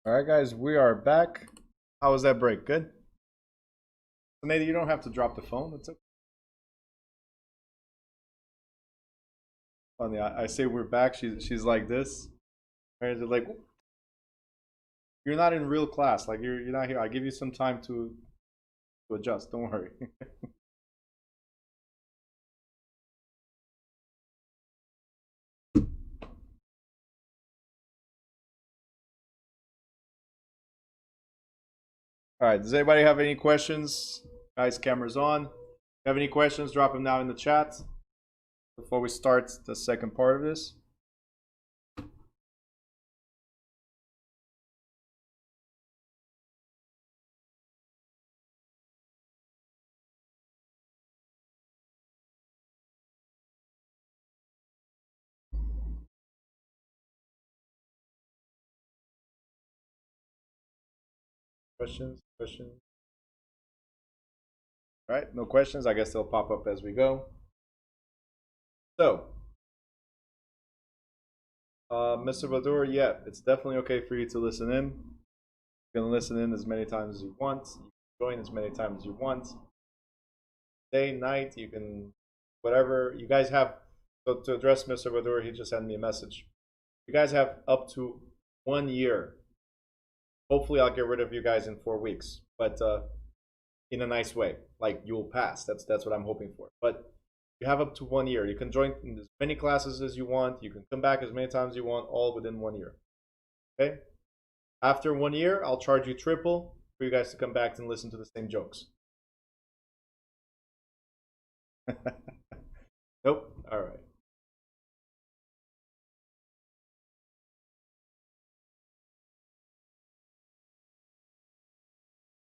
All right, guys, we are back. How was that break? Good? So, Nady, you don't have to drop the phone. It's okay. Funny, I say we're back. She's like this. Right? They're like, you're not in real class. Like you're not here. I give you some time to adjust. Don't worry. All right. Does anybody have any questions? Guys, cameras on. If you have any questions, drop them now in the chat before we start the second part of this. Questions? Questions? All right. No questions. I guess they'll pop up as we go. So, Mr. Badur, yeah, it's definitely okay for you to listen in. You can listen in as many times as you want. You can join as many times as you want. Day, night, you can, whatever. You guys have, so to address Mr. Badur, he just sent me a message. You guys have up to 1 year. Hopefully, I'll get rid of you guys in 4 weeks, but in a nice way. Like, you'll pass. That's what I'm hoping for. But you have up to 1 year. You can join as many classes as you want. You can come back as many times as you want, all within 1 year. Okay? After 1 year, I'll charge you triple for you guys to come back and listen to the same jokes. Nope. All right.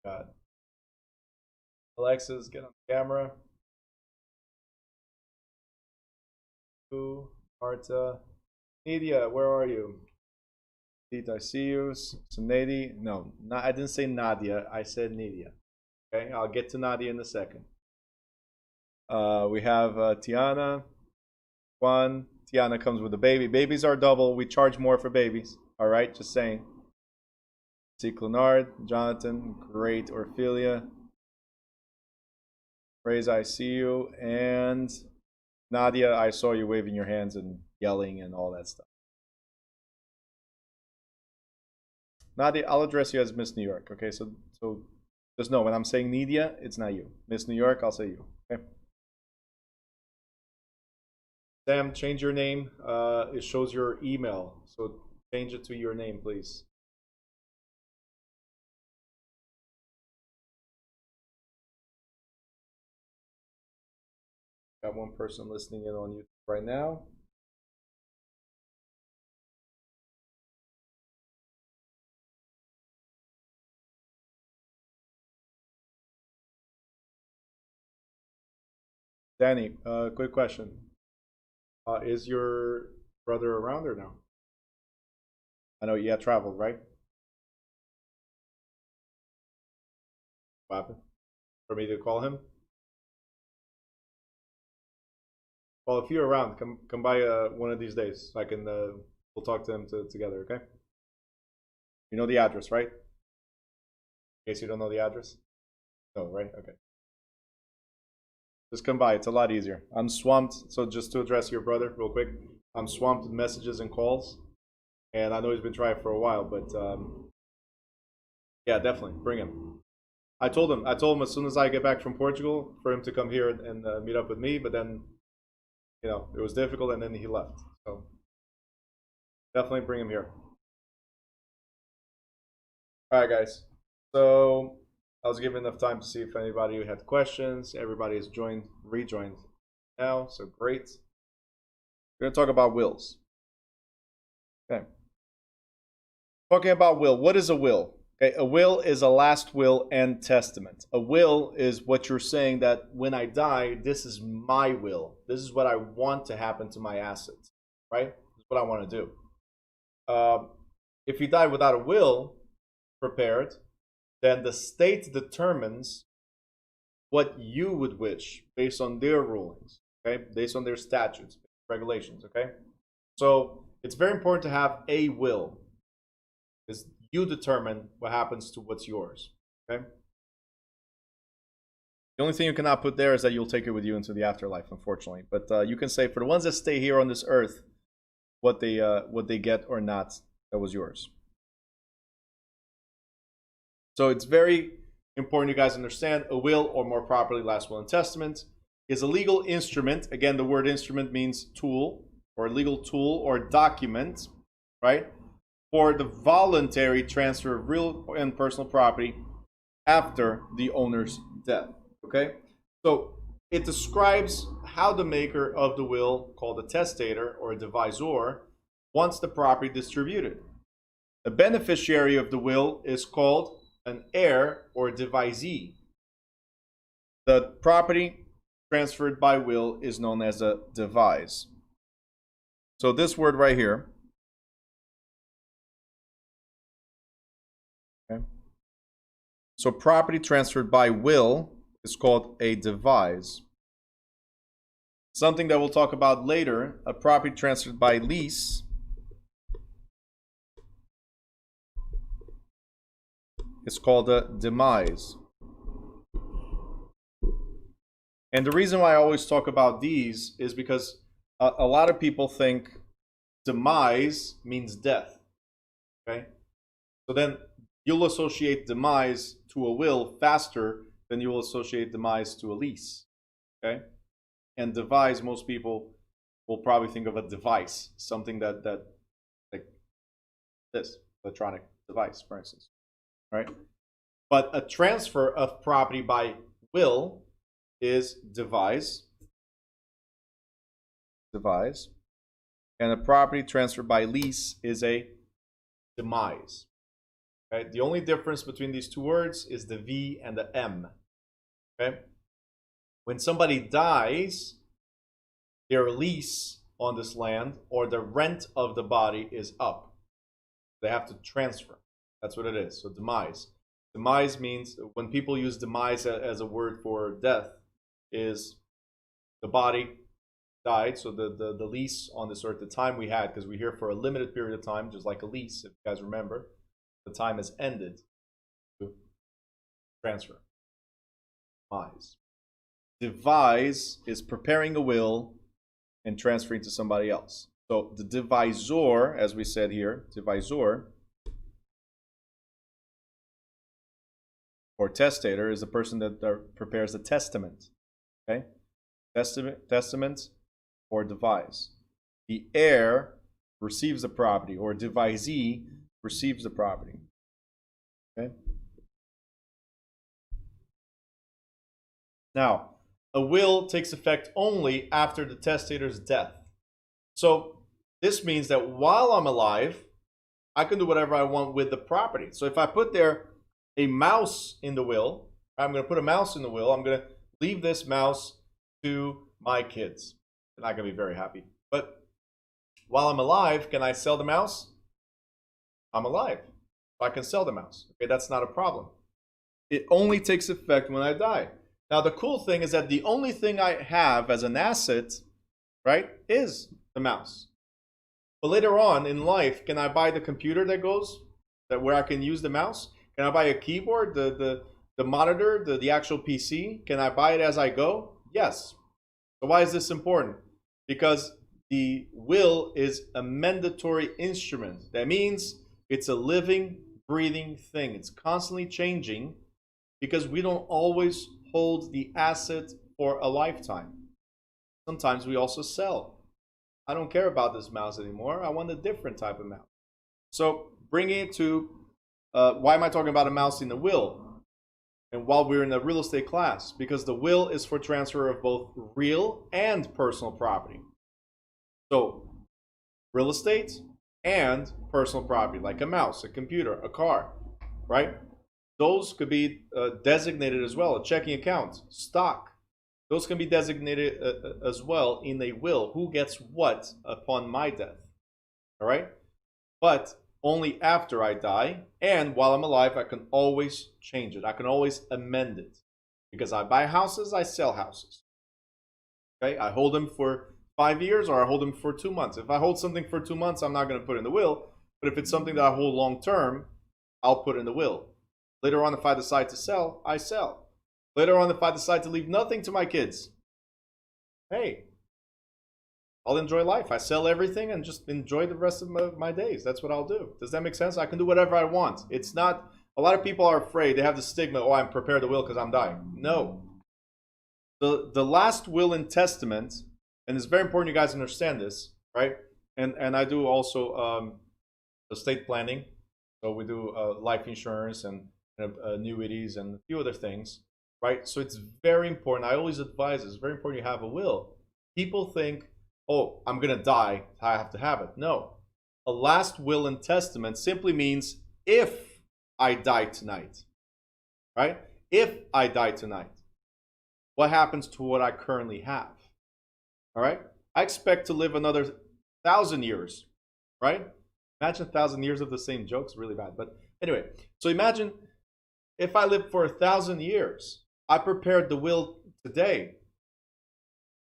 God. Alexis, get on the camera. Who? Marta. Nadia, where are you? Pete, I see you. So Nadia, no, I didn't say Nadia. I said Nadia. Okay, I'll get to Nadia in a second. We have Tiana. Juan. Tiana comes with a baby. Babies are double. We charge more for babies. All right, just saying. See Clenard, Jonathan, great. Orphelia. Praise, I see you. And Nadia, I saw you waving your hands and yelling and all that stuff. Nadia, I'll address you as Miss New York. Okay, so just know when I'm saying Nadia, it's not you. Miss New York, I'll say you. Okay. Sam, change your name. It shows your email, so change it to your name, please. Got one person listening in on YouTube right now. Danny, quick question. Is your brother around or no? I know you had traveled, right? What happened? For me to call him? Well, if you're around, come by one of these days. So I can we'll talk to him together. Okay? You know the address, right? In case you don't know the address. No, right? Okay. Just come by. It's a lot easier. I'm swamped. So just to address your brother real quick, I'm swamped with messages and calls, and I know he's been trying for a while, but yeah, definitely bring him. I told him as soon as I get back from Portugal for him to come here and meet up with me, but then it was difficult, and then he left. So definitely bring him here. All right, guys. So I was given enough time to see if anybody had questions. Everybody has rejoined now, so great. We're going to talk about wills. Okay. Talking about will. What is a will? Okay, a will is a last will and testament. A will is what you're saying that when I die, this is my will. This is what I want to happen to my assets, right? This is what I want to do. If you die without a will prepared, then the state determines what you would wish based on their rulings, okay? Based on their statutes, regulations, okay? So it's very important to have a will. Because You determine what happens to what's yours. Okay. The only thing you cannot put there is that you'll take it with you into the afterlife, unfortunately. But you can say for the ones that stay here on this earth, what they get or not, that was yours. So it's very important you guys understand a will, or more properly, last will and testament, is a legal instrument. Again, the word instrument means tool, or a legal tool or document, right? For the voluntary transfer of real and personal property after the owner's death. Okay, so it describes how the maker of the will, called a testator or a devisor, wants the property distributed. The beneficiary of the will is called an heir or devisee. The property transferred by will is known as a devise. So this word right here, okay. So property transferred by will is called a devise. Something that we'll talk about later, a property transferred by lease is called a demise. And the reason why I always talk about these is because a lot of people think demise means death. Okay? So then you'll associate demise to a will faster than you will associate demise to a lease. Okay? And devise, most people will probably think of a device, something that like this electronic device, for instance, right? But a transfer of property by will is devise, and a property transfer by lease is a demise. Okay? The only difference between these two words is the V and the M. Okay? When somebody dies, their lease on this land or the rent of the body is up. They have to transfer. That's what it is. So demise. Demise means, when people use demise as a word for death, is the body died. So the lease on this earth, the time we had, because we're here for a limited period of time, just like a lease, if you guys remember, the time has ended to transfer. Demise. Devise is preparing a will and transferring to somebody else. So the devisor, as we said here, devisor or testator is the person that prepares the testament. Okay? Testament or devise. The heir receives the property, or devisee receives the property. Okay? Now, a will takes effect only after the testator's death. So this means that while I'm alive, I can do whatever I want with the property. So if I put there a mouse in the will, I'm going to put a mouse in the will, I'm going to leave this mouse to my kids. They're not going to be very happy. But while I'm alive, can I sell the mouse? I'm alive. I can sell the mouse. Okay, that's not a problem. It only takes effect when I die. Now, the cool thing is that the only thing I have as an asset, right, is the mouse. But later on in life, can I buy the computer that goes, where I can use the mouse? Can I buy a keyboard, the monitor, the actual PC? Can I buy it as I go? Yes. So why is this important? Because the will is a mandatory instrument. That means it's a living, breathing thing. It's constantly changing because we don't always hold the asset for a lifetime. Sometimes we also sell. I don't care about this mouse anymore. I want a different type of mouse. So bringing it to, why am I talking about a mouse in the will? And while we're in the real estate class, because the will is for transfer of both real and personal property. So real estate and personal property, like a mouse, a computer, a car, right? Those could be designated as well. A checking account, stock. Those can be designated as well in a will. Who gets what upon my death? All right? But only after I die, and while I'm alive, I can always change it. I can always amend it. Because I buy houses, I sell houses. Okay? I hold them for 5 years or I hold them for 2 months. If I hold something for 2 months, I'm not going to put it in the will. But if it's something that I hold long term, I'll put in the will. Later on, if I decide to sell, I sell. Later on, if I decide to leave nothing to my kids, hey, I'll enjoy life. I sell everything and just enjoy the rest of my days. That's what I'll do. Does that make sense? I can do whatever I want. It's not, a lot of people are afraid. They have the stigma, oh, I'm prepared to will because I'm dying. No. The last will and testament, and it's very important you guys understand this, right? And I do also estate planning. So we do life insurance and annuities and a few other things, right? So it's very important. I always advise it's very important you have a will. People think, oh, I'm going to die, I have to have it. No. A last will and testament simply means if I die tonight, right? If I die tonight, what happens to what I currently have? All right? I expect to live another 1,000 years, right? Imagine 1,000 years of the same jokes, really bad. But anyway, so imagine if I live for 1,000 years, I prepared the will today.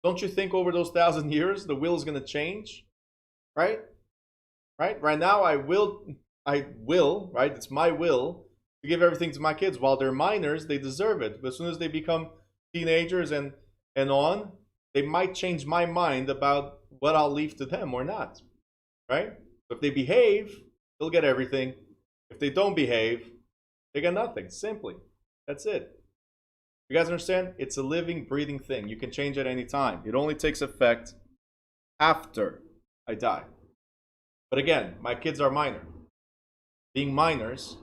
Don't you think over those 1,000 years, the will is going to change, right? Right now, I will, right? It's my will to give everything to my kids. While they're minors, they deserve it. But as soon as they become teenagers and on, they might change my mind about what I'll leave to them or not, right? If they behave, they'll get everything. If they don't behave, they get nothing. Simply. That's it. You guys understand? It's a living, breathing thing. You can change at any time. It only takes effect after I die. But again, my kids are minor. Being minors,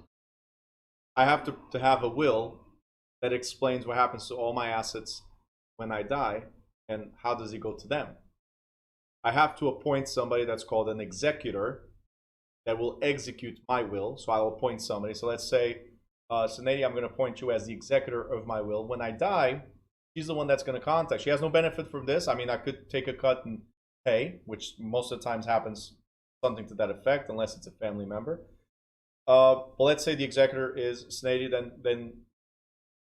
I have to have a will that explains what happens to all my assets when I die and how does it go to them. I have to appoint somebody that's called an executor that will execute my will. So I'll appoint somebody. So let's say, Sinead, I'm going to appoint you as the executor of my will. When I die, she's the one that's going to contact. She has no benefit from this. I mean, I could take a cut and pay, which most of the times happens something to that effect, unless it's a family member. But let's say the executor is Sinead, then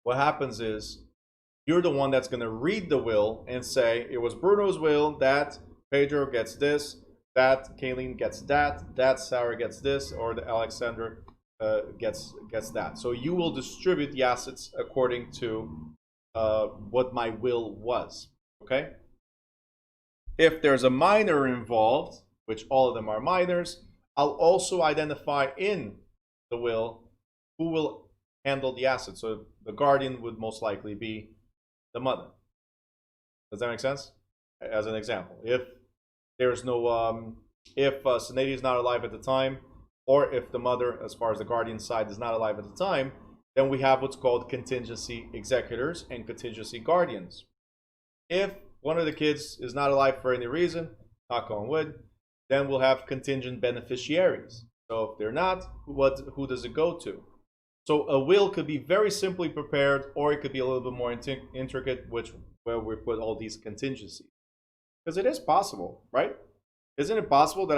what happens is you're the one that's going to read the will and say, it was Bruno's will that Pedro gets this, that Kayleen gets that Sarah gets this, or the Alexander gets that. So you will distribute the assets according to what my will was. Okay. If there's a minor involved, which all of them are minors, I'll also identify in the will who will handle the assets. So the guardian would most likely be the mother. Does that make sense? As an example, if there's no, if Sinead is not alive at the time, or if the mother, as far as the guardian side, is not alive at the time, then we have what's called contingency executors and contingency guardians. If one of the kids is not alive for any reason, knock on wood, then we'll have contingent beneficiaries. So if they're not, who does it go to? So a will could be very simply prepared, or it could be a little bit more intricate, where we put all these contingencies. Because it is possible, right? Isn't it possible that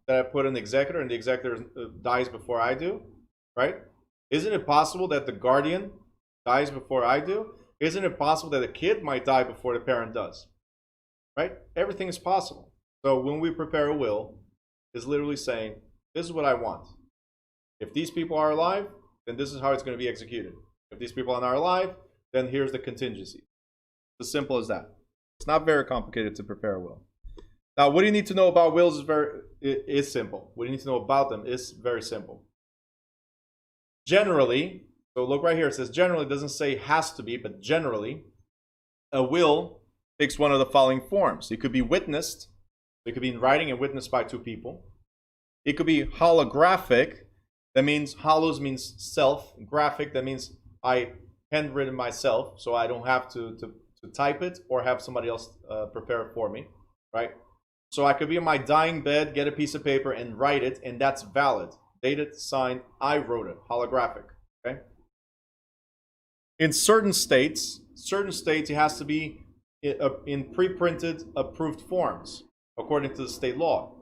I put an executor and the executor dies before I do, right? Isn't it possible that the guardian dies before I do? Isn't it possible that a kid might die before the parent does, right? Everything is possible. So when we prepare a will, it's literally saying, this is what I want. If these people are alive, then this is how it's going to be executed. If these people are not alive, then here's the contingency. It's as simple as that. It's not very complicated to prepare a will. Now, what do you need to know about wills is simple. What do you need to know about them is very simple. Generally, so look right here, it says generally, it doesn't say has to be, but generally, a will takes one of the following forms. It could be witnessed. It could be in writing and witnessed by two people. It could be holographic. That means hollows means self. Graphic, that means I handwritten myself, so I don't have to type it or have somebody else prepare it for me, right? So I could be in my dying bed, get a piece of paper and write it, and that's valid. Dated, signed, I wrote it, holographic, okay? In certain states, it has to be in pre-printed approved forms, according to the state law.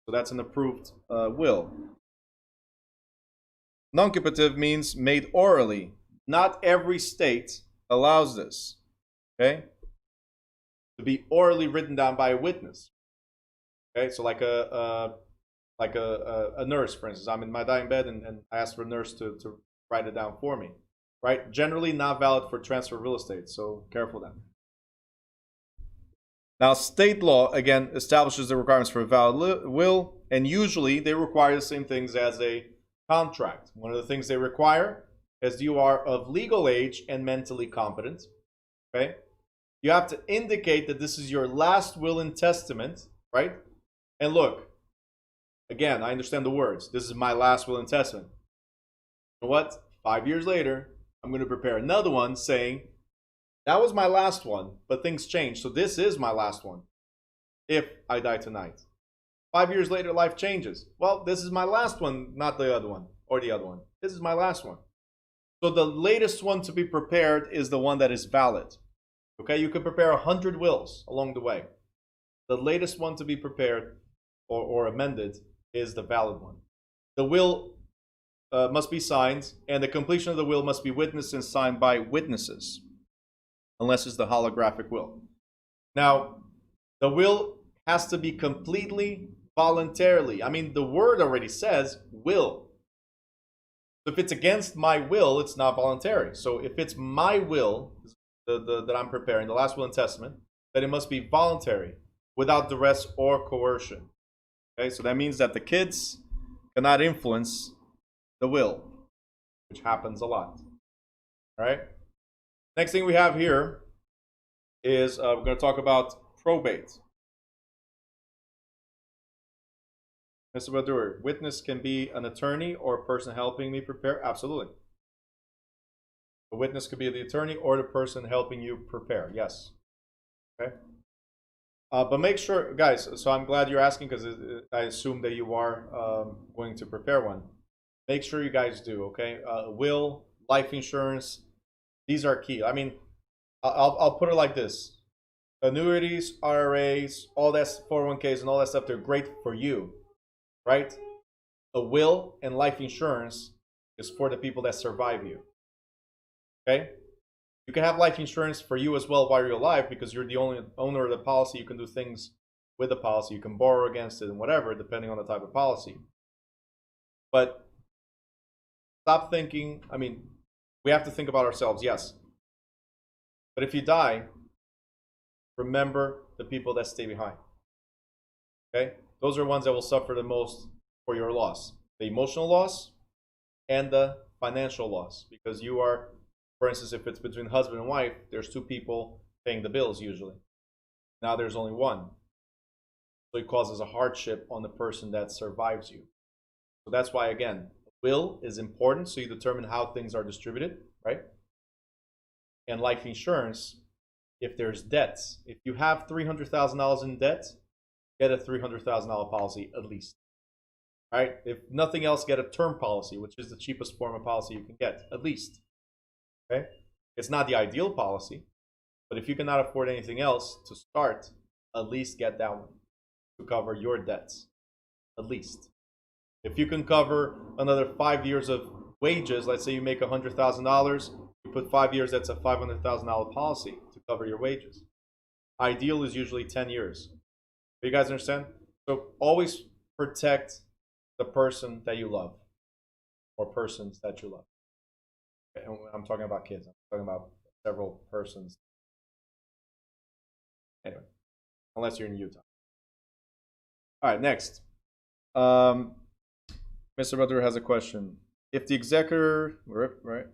So that's an approved will. Nuncupative means made orally. Not every state allows this, okay? To be orally written down by a witness. Okay, so like like a nurse, for instance. I'm in my dying bed and I ask for a nurse to write it down for me, right? Generally not valid for transfer of real estate, so careful then. Now, state law, again, establishes the requirements for a valid will, and usually they require the same things as a contract. One of the things they require is you are of legal age and mentally competent, okay? You have to indicate that this is your last will and testament, right? And look, again, I understand the words. This is my last will and testament. You know what? 5 years later, I'm going to prepare another one saying, that was my last one, but things change. So this is my last one if I die tonight. 5 years later, life changes. Well, this is my last one, not the other one or the other one. This is my last one. So the latest one to be prepared is the one that is valid. Okay, you can prepare 100 wills along the way. The latest one to be prepared or amended is the valid one. The will must be signed, and the completion of the will must be witnessed and signed by witnesses, unless it's the holographic will. Now, the will has to be completely voluntarily. I mean, the word already says will. So if it's against my will, it's not voluntary. So if it's my will that I'm preparing, the last will and testament, then it must be voluntary, without duress or coercion. Okay, so that means that the kids cannot influence the will, which happens a lot. All right. Next thing we have here is we're going to talk about probate. Mr. Badur, witness can be an attorney or a person helping me prepare? Absolutely. The witness could be the attorney or the person helping you prepare. Yes. Okay. But make sure, guys, so I'm glad you're asking because I assume that you are going to prepare one. Make sure you guys do, okay? Will, life insurance, these are key. I mean, I'll put it like this. Annuities, IRAs, all that 401ks and all that stuff, they're great for you, right? A will and life insurance is for the people that survive you, okay? You can have life insurance for you as well while you're alive because you're the only owner of the policy. You can do things with the policy. You can borrow against it and whatever, depending on the type of policy. But stop thinking, I mean, we have to think about ourselves, yes. But if you die, remember the people that stay behind. Okay? Those are ones that will suffer the most for your loss. The emotional loss and the financial loss. Because you are, for instance, if it's between husband and wife, there's two people paying the bills usually. Now there's only one. So it causes a hardship on the person that survives you. So that's why, again, will is important so you determine how things are distributed, right? And life insurance, if there's debts, if you have $300,000 in debt, get a $300,000 policy at least. Right? If nothing else, get a term policy, which is the cheapest form of policy you can get, at least. Okay? It's not the ideal policy, but if you cannot afford anything else to start, at least get that one to cover your debts. At least. If you can cover another 5 years of wages, let's say you make $100,000, you put 5 years, that's a $500,000 policy to cover your wages. Ideal is usually 10 years. You guys understand? So always protect the person that you love or persons that you love. And I'm talking about kids. I'm talking about several persons. Anyway, unless you're in Utah. All right, next. Mr. Butler has a question. If the executor, right?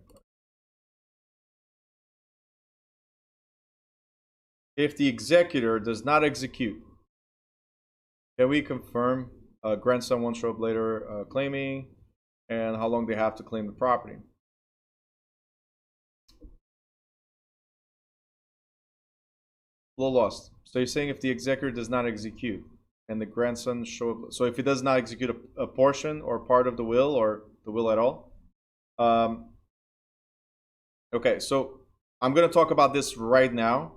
If the executor does not execute, can we confirm grandson won't show up later claiming, and how long they have to claim the property? A little lost. So you're saying if the executor does not execute and the grandson show up, so if he does not execute a portion or part of the will or the will at all, okay, so I'm going to talk about this right now.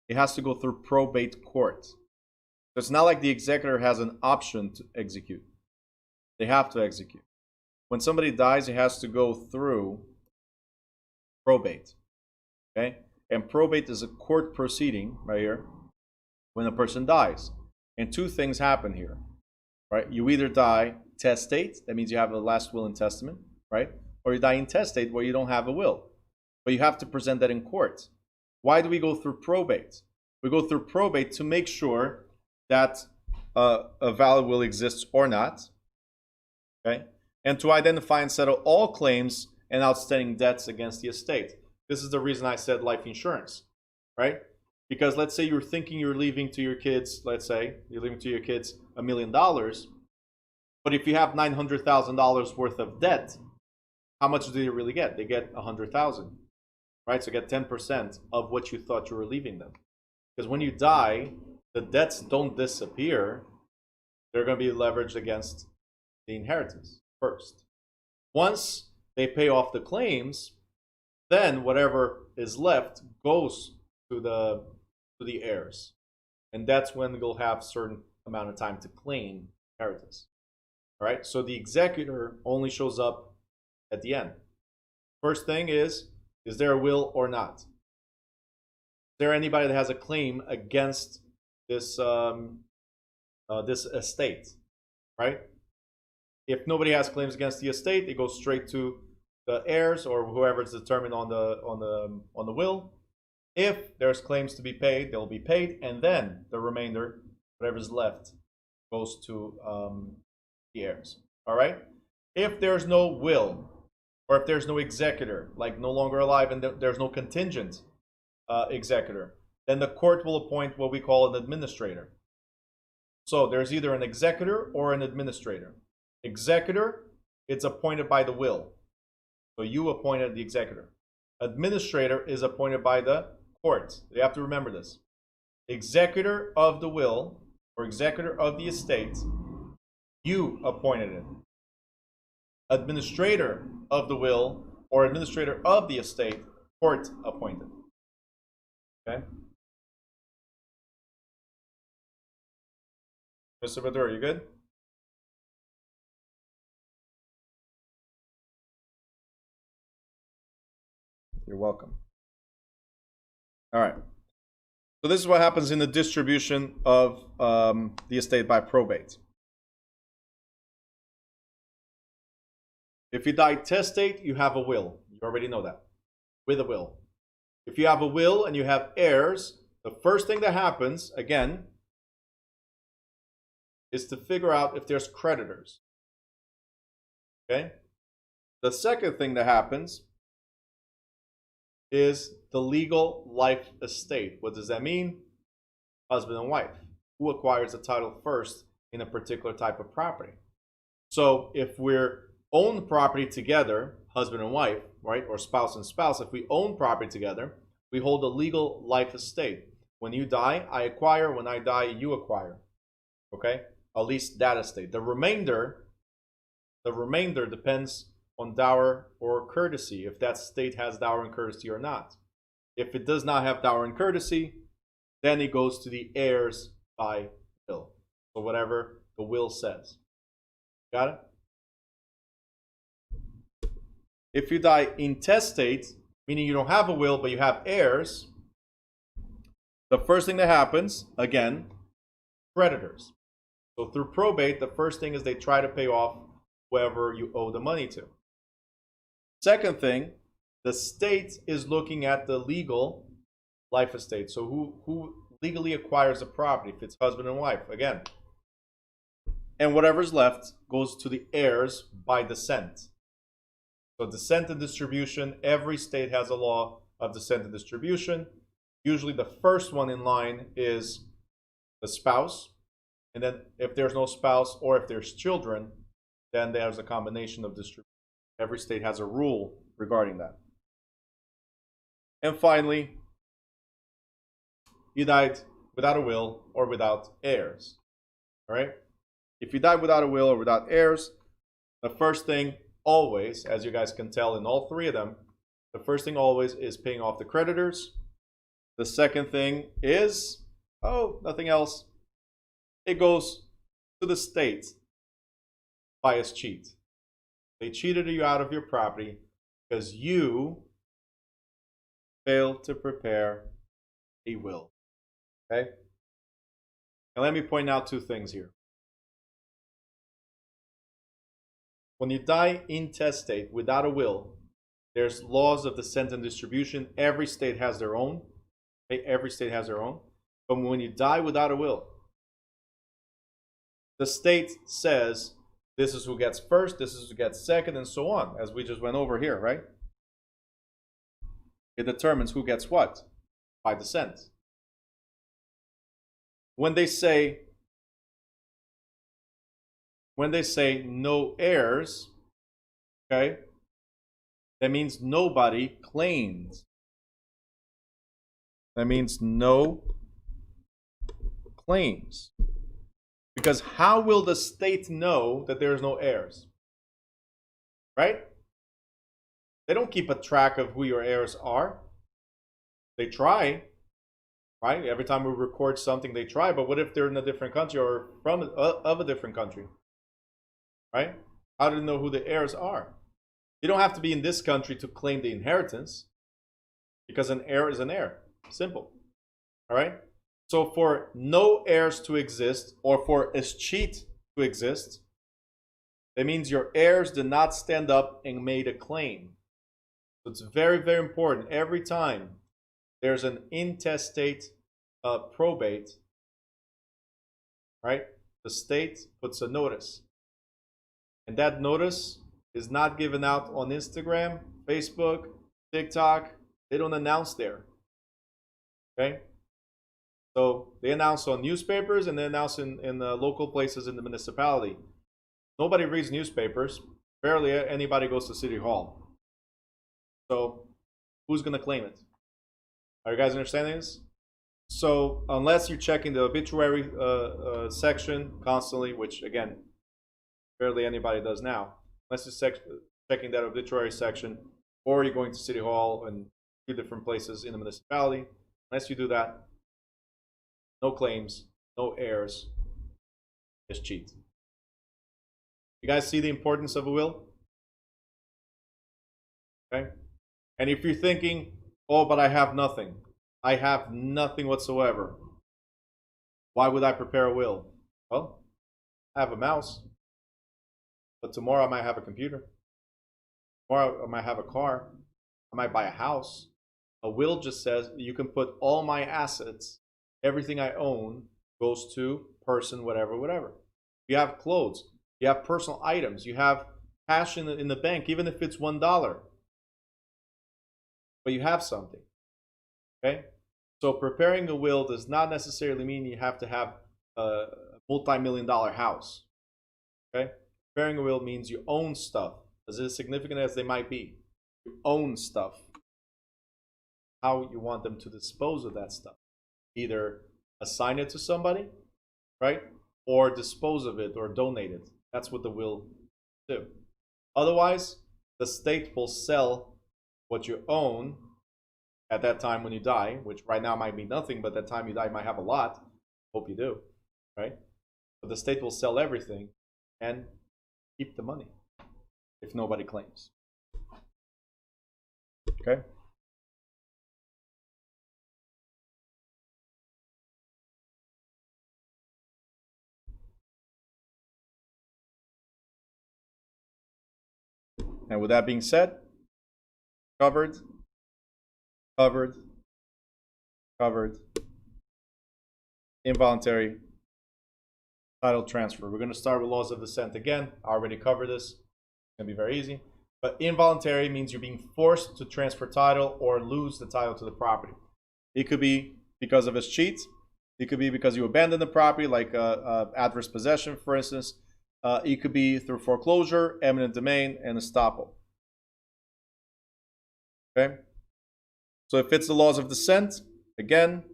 It has to go through probate court. So it's not like the executor has an option to execute. They have to execute. When somebody dies, it has to go through probate. Okay? And probate is a court proceeding right here when a person dies. And two things happen here. right? You either die testate, that means you have a last will and testament, right? Or you die intestate, where you don't have a will. But you have to present that in court. Why do we go through probate? We go through probate to make sure that a valid will exists or not, okay? And to identify and settle all claims and outstanding debts against the estate. This is the reason I said life insurance, right? Because let's say you're thinking you're leaving to your kids, let's say you're leaving to your kids $1 million, but if you have $900,000 worth of debt, how much do they really get? They get $100,000, right? So get 10% of what you thought you were leaving them. Because when you die, the debts don't disappear. They're going to be leveraged against the inheritance first. Once they pay off the claims, then whatever is left goes to the heirs. And that's when you'll have a certain amount of time to claim inheritance. All right? So the executor only shows up at the end. First thing is there a will or not? Is there anybody that has a claim against this this estate, right? If nobody has claims against the estate, it goes straight to the heirs or whoever is determined on the will. If there's claims to be paid, they'll be paid, and then the remainder, whatever's left, goes to the heirs. All right. If there's no will, or if there's no executor, like no longer alive, and there's no contingent executor, then the court will appoint what we call an administrator. So there's either an executor or an administrator. Executor, it's appointed by the will. So you appointed the executor. Administrator is appointed by the court. You have to remember this. Executor of the will, or executor of the estate, you appointed it. Administrator of the will, or administrator of the estate, court appointed. Okay? Mr. Badur, you good? You're welcome. All right. So this is what happens in the distribution of the estate by probate. If you die testate, you have a will. You already know that. With a will. If you have a will and you have heirs, the first thing that happens, again, is to figure out if there's creditors. Okay? The second thing that happens is the legal life estate. What does that mean? Husband and wife. Who acquires the title first in a particular type of property? So if we're own property together, husband and wife, right, or spouse and spouse, if we own property together, we hold a legal life estate. When you die, I acquire. When I die, you acquire. Okay? At least that estate. The remainder depends on dower or courtesy, if that state has dower and courtesy or not. If it does not have dower and courtesy, then it goes to the heirs by will. So whatever the will says. Got it? If you die intestate, meaning you don't have a will but you have heirs, the first thing that happens, again, creditors. So through probate, the first thing is they try to pay off whoever you owe the money to. Second thing, the state is looking at the legal life estate. So who legally acquires the property, if it's husband and wife, again. And whatever's left goes to the heirs by descent. So descent and distribution, every state has a law of descent and distribution. Usually the first one in line is the spouse. And then if there's no spouse or if there's children, then there's a combination of distribution. Every state has a rule regarding that. And finally, you died without a will or without heirs. All right? If you died without a will or without heirs, the first thing always, as you guys can tell in all three of them, the first thing always is paying off the creditors. The second thing is, nothing else. It goes to the state by a cheat. They cheated you out of your property because you failed to prepare a will. Okay? Now let me point out two things here. when you die intestate without a will, there's laws of descent and distribution. Every state has their own. Okay? Every state has their own. But when you die without a will, the state says this is who gets first, this is who gets second, and so on, as we just went over here, right? It determines who gets what by descent. When they say no heirs, okay, that means nobody claims. That means no claims. Because how will the state know that there's no heirs? Right? They don't keep a track of who your heirs are. They try, right? Every time we record something, they try. But what if they're in a different country or from of a different country? Right? How do they know who the heirs are? You don't have to be in this country to claim the inheritance, because an heir is an heir. Simple. All right? So for no heirs to exist, or for escheat to exist, that means your heirs did not stand up and made a claim. So it's very, very important. Every time there's an intestate probate, right? The state puts a notice. And that notice is not given out on Instagram, Facebook, TikTok. They don't announce there. Okay? So they announce on newspapers, and they announce in local places in the municipality. Nobody reads newspapers. Barely anybody goes to City Hall. So who's going to claim it? Are you guys understanding this? So unless you're checking the obituary section constantly, which again, barely anybody does now, unless you're checking that obituary section, or you're going to City Hall and a few different places in the municipality, unless you do that, no claims, no heirs, escheat. You guys see the importance of a will? Okay? And if you're thinking, oh, but I have nothing. I have nothing whatsoever. Why would I prepare a will? Well, I have a mouse. But tomorrow I might have a computer. Tomorrow I might have a car. I might buy a house. A will just says you can put all my assets, everything I own, goes to person, whatever, whatever. You have clothes. You have personal items. You have cash in the bank, even if it's $1. But you have something. Okay? So preparing a will does not necessarily mean you have to have a multi-million-dollar house. Okay? Preparing a will means you own stuff, as insignificant as they might be. You own stuff. How you want them to dispose of that stuff. Either assign it to somebody, right? Or dispose of it or donate it. That's what the will do. Otherwise, the state will sell what you own at that time when you die, which right now might be nothing, but at that time you die, you might have a lot. Hope you do, right? But the state will sell everything and keep the money if nobody claims. Okay? And with that being said, covered, involuntary title transfer. We're going to start with laws of descent again. I already covered this. It's going to be very easy. But involuntary means you're being forced to transfer title or lose the title to the property. It could be because of escheat. It could be because you abandoned the property, like adverse possession, for instance. It could be through foreclosure, eminent domain, and estoppel. Okay? So it fits the laws of descent. Again,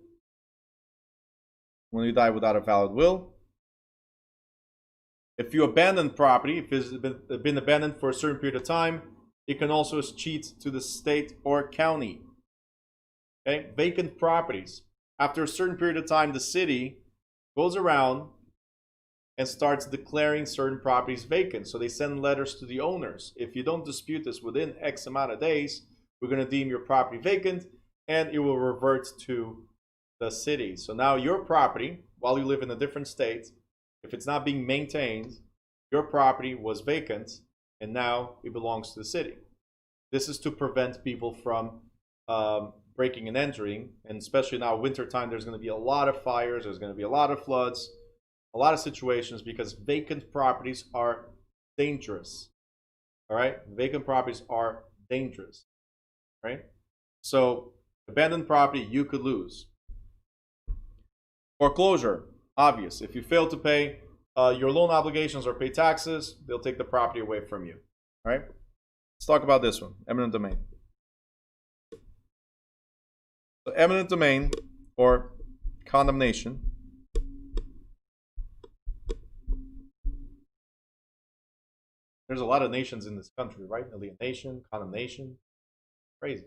when you die without a valid will. If you abandon property, if it's been abandoned for a certain period of time, it can also escheat to the state or county. Okay? Vacant properties. After a certain period of time, the city goes around and starts declaring certain properties vacant. So they send letters to the owners. If you don't dispute this within X amount of days, we're going to deem your property vacant, and it will revert to the city. So now your property, while you live in a different state, if it's not being maintained, your property was vacant, and now it belongs to the city. This is to prevent people from breaking and entering, and especially now wintertime, there's going to be a lot of fires, there's going to be a lot of floods, a lot of situations, because vacant properties are dangerous. All right, vacant properties are dangerous, right? So abandoned property you could lose. Foreclosure, obvious. If you fail to pay your loan obligations or pay taxes, they'll take the property away from you. All right, let's talk about this one, eminent domain. So eminent domain or condemnation there's a lot of nations in this country, right? Alienation, condemnation, crazy.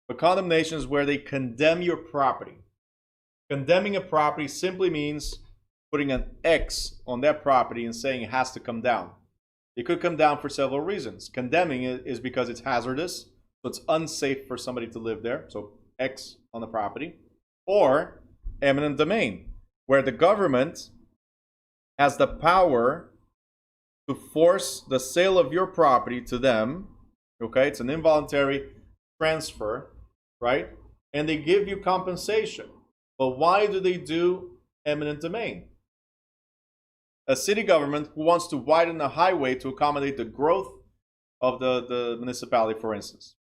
But condemnation is where they condemn your property. Condemning a property simply means putting an X on that property and saying it has to come down. It could come down for several reasons. Condemning it is because it's hazardous, so it's unsafe for somebody to live there, so X on the property. Or eminent domain, where the government has the power to force the sale of your property to them. Okay, it's an involuntary transfer, right? And they give you compensation. But why do they do eminent domain? A city government who wants to widen a highway to accommodate the growth of the municipality, for instance.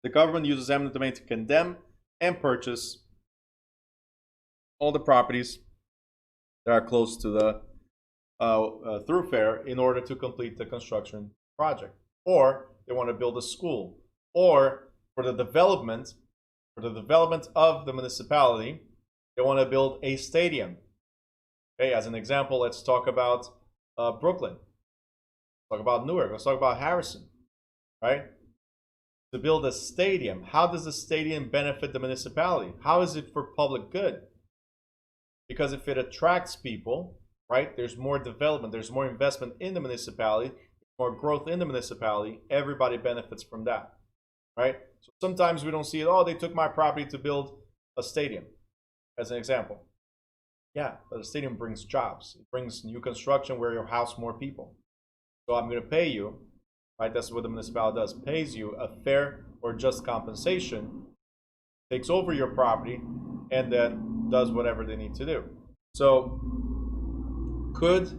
The government uses eminent domain to condemn and purchase all the properties that are close to the thoroughfare in order to complete the construction project. Or they want to build a school. Or for the development of the municipality, they want to build a stadium. Okay, as an example, let's talk about Brooklyn. Let's talk about Newark. Let's talk about Harrison, right? To build a stadium, how does the stadium benefit the municipality? How is it for public good? Because if it attracts people, right, there's more development, there's more investment in the municipality, more growth in the municipality, everybody benefits from that, right? So sometimes we don't see it, oh, they took my property to build a stadium, as an example. Yeah, but a stadium brings jobs. It brings new construction where you house more people. So I'm going to pay you, right? That's what the municipality does. Pays you a fair or just compensation, takes over your property, and then does whatever they need to do. So could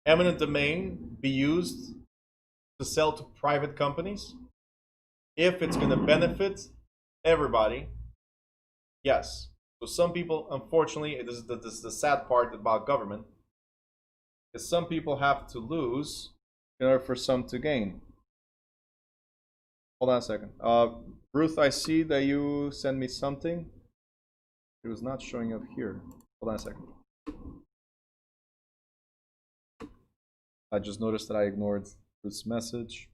eminent domain be used to sell to private companies? If it's going to benefit everybody, yes. So some people, unfortunately, this is the sad part about government, is some people have to lose in order for some to gain. Hold on a second. Ruth, I see that you sent me something. It was not showing up here. Hold on a second. I just noticed that I ignored Ruth's message.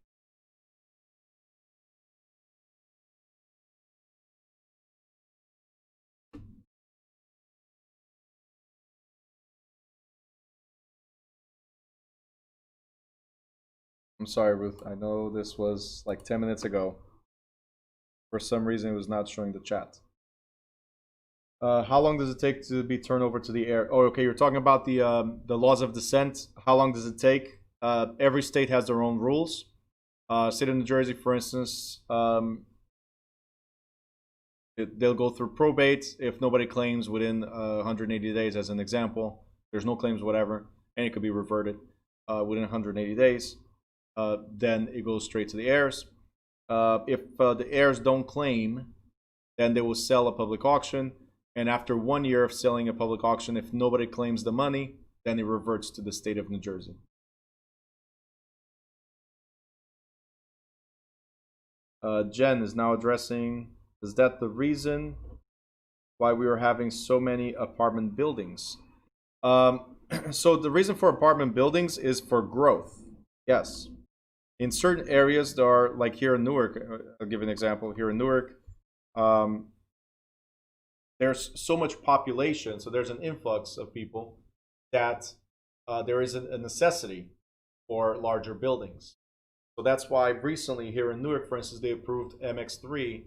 I'm sorry, Ruth. I know this was like 10 minutes ago. For some reason, it was not showing the chat. How long does it take to be turned over to the heir? Oh, okay. You're talking about the laws of descent. How long does it take? Every state has their own rules. State of New Jersey, for instance, they'll go through probate if nobody claims within 180 days, as an example. There's no claims, whatever, and it could be reverted within 180 days. Then it goes straight to the heirs. If the heirs don't claim, then they will sell a public auction. And after 1 year of selling a public auction, if nobody claims the money, then it reverts to the state of New Jersey. Jen is now addressing, is that the reason why we are having so many apartment buildings? So the reason for apartment buildings is for growth. Yes. In certain areas, there are, like here in Newark, I'll give you an example. Here in Newark, there's so much population, so there's an influx of people that there is a necessity for larger buildings. So that's why recently here in Newark, for instance, they approved MX3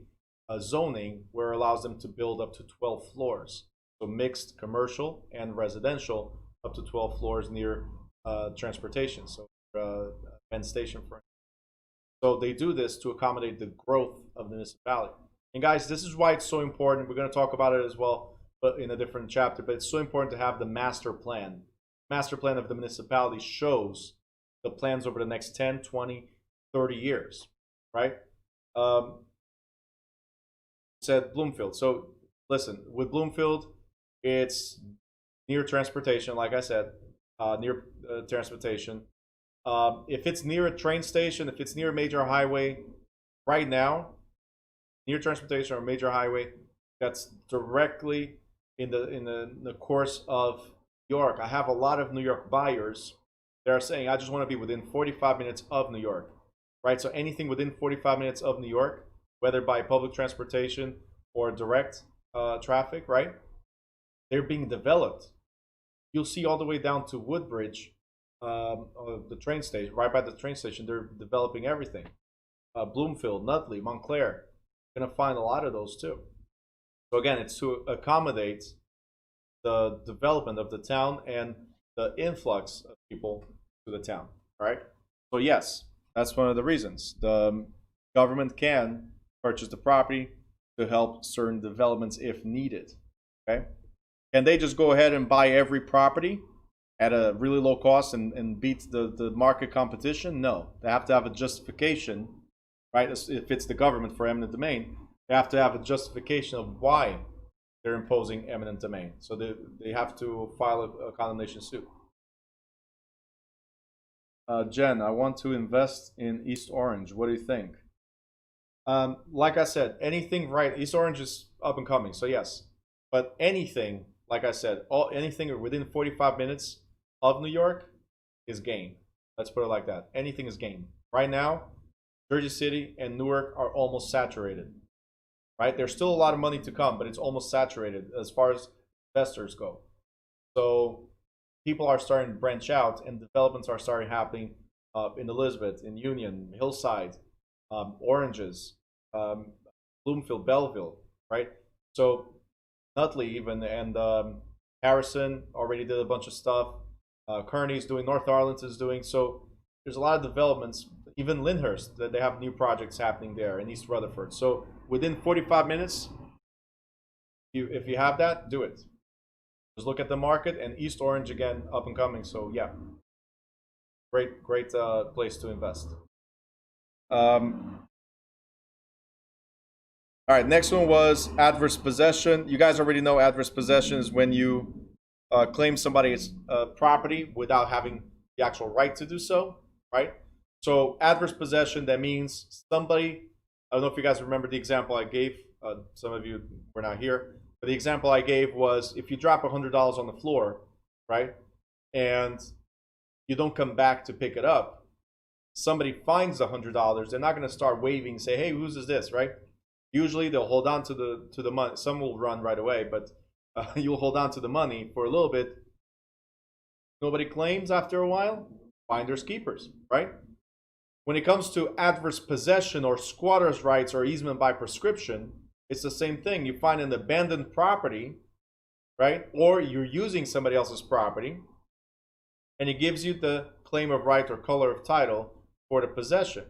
zoning, where it allows them to build up to 12 floors. So mixed commercial and residential up to 12 floors near transportation. So Penn Station, for instance. So they do this to accommodate the growth of the municipality. And guys, this is why it's so important. We're going to talk about it as well, but in a different chapter. But it's so important to have the master plan. Master plan of the municipality shows the plans over the next 10, 20, 30 years, right? Said Bloomfield. So listen, with Bloomfield, it's near transportation, like I said, near transportation. If it's near a train station, if it's near a major highway, right now, near transportation or major highway, that's directly in the course of New York. I have a lot of New York buyers that are saying, I just want to be within 45 minutes of New York, right? So anything within 45 minutes of New York, whether by public transportation or direct traffic, right? They're being developed. You'll see all the way down to Woodbridge, the train station, right by the train station. They're developing everything. Bloomfield, Nutley, Montclair, going to find a lot of those too. So again, it's to accommodate the development of the town and the influx of people to the town, right? So yes, that's one of the reasons. The government can purchase the property to help certain developments if needed, okay? Can they just go ahead and buy every property at a really low cost and beat the market competition? No, they have to have a justification, right? If it's the government for eminent domain, they have to have a justification of why they're imposing eminent domain. So they have to file a condemnation suit. Jen, I want to invest in East Orange. What do you think? Like I said, anything, right? East Orange is up and coming, so yes. But anything, like I said, anything within 45 minutes of New York is game. Let's put it like that. Anything is game. Right now, Jersey City and Newark are almost saturated. Right? There's still a lot of money to come, but it's almost saturated as far as investors go. So people are starting to branch out, and developments are starting happening in Elizabeth, in Union, Hillside, Oranges, Bloomfield, Belleville, right? So Nutley even, and Harrison already did a bunch of stuff. Kearney's doing, North Arlington is doing. So there's a lot of developments. Even Lyndhurst, that they have new projects happening there in East Rutherford. So within 45 minutes, if you have that, do it. Just look at the market, and East Orange again up and coming. So yeah, great place to invest. All right, next one was adverse possession. You guys already know adverse possession is when you claim somebody's property without having the actual right to do so, right? So adverse possession, that means somebody, I don't know if you guys remember the example I gave. Some of you were not here. But the example I gave was if you drop $100 on the floor, right, and you don't come back to pick it up, somebody finds the $100, they're not going to start waving, say, hey, whose is this, right? Usually they'll hold on to the money. Some will run right away, but you'll hold on to the money for a little bit. Nobody claims after a while. Finders keepers, right? When it comes to adverse possession or squatter's rights or easement by prescription, it's the same thing. You find an abandoned property, right? Or you're using somebody else's property, and it gives you the claim of right or color of title for the possession.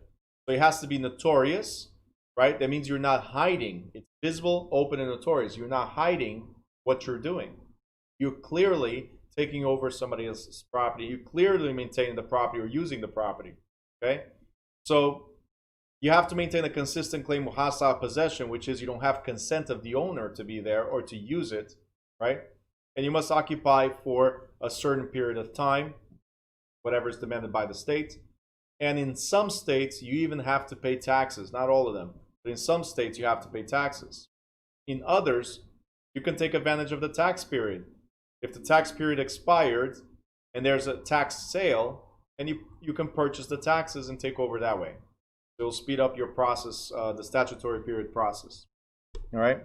So it has to be notorious, right? That means you're not hiding. It's visible, open, and notorious. You're not hiding what you're doing. You're clearly taking over somebody else's property. You're clearly maintaining the property or using the property, okay? So you have to maintain a consistent claim of hostile possession, which is you don't have consent of the owner to be there or to use it, right? And you must occupy for a certain period of time, whatever is demanded by the state. And in some states, you even have to pay taxes. Not all of them, but in some states, you have to pay taxes. In others, you can take advantage of the tax period. If the tax period expired and there's a tax sale, and you can purchase the taxes and take over that way. It'll speed up your process, the statutory period process. All right.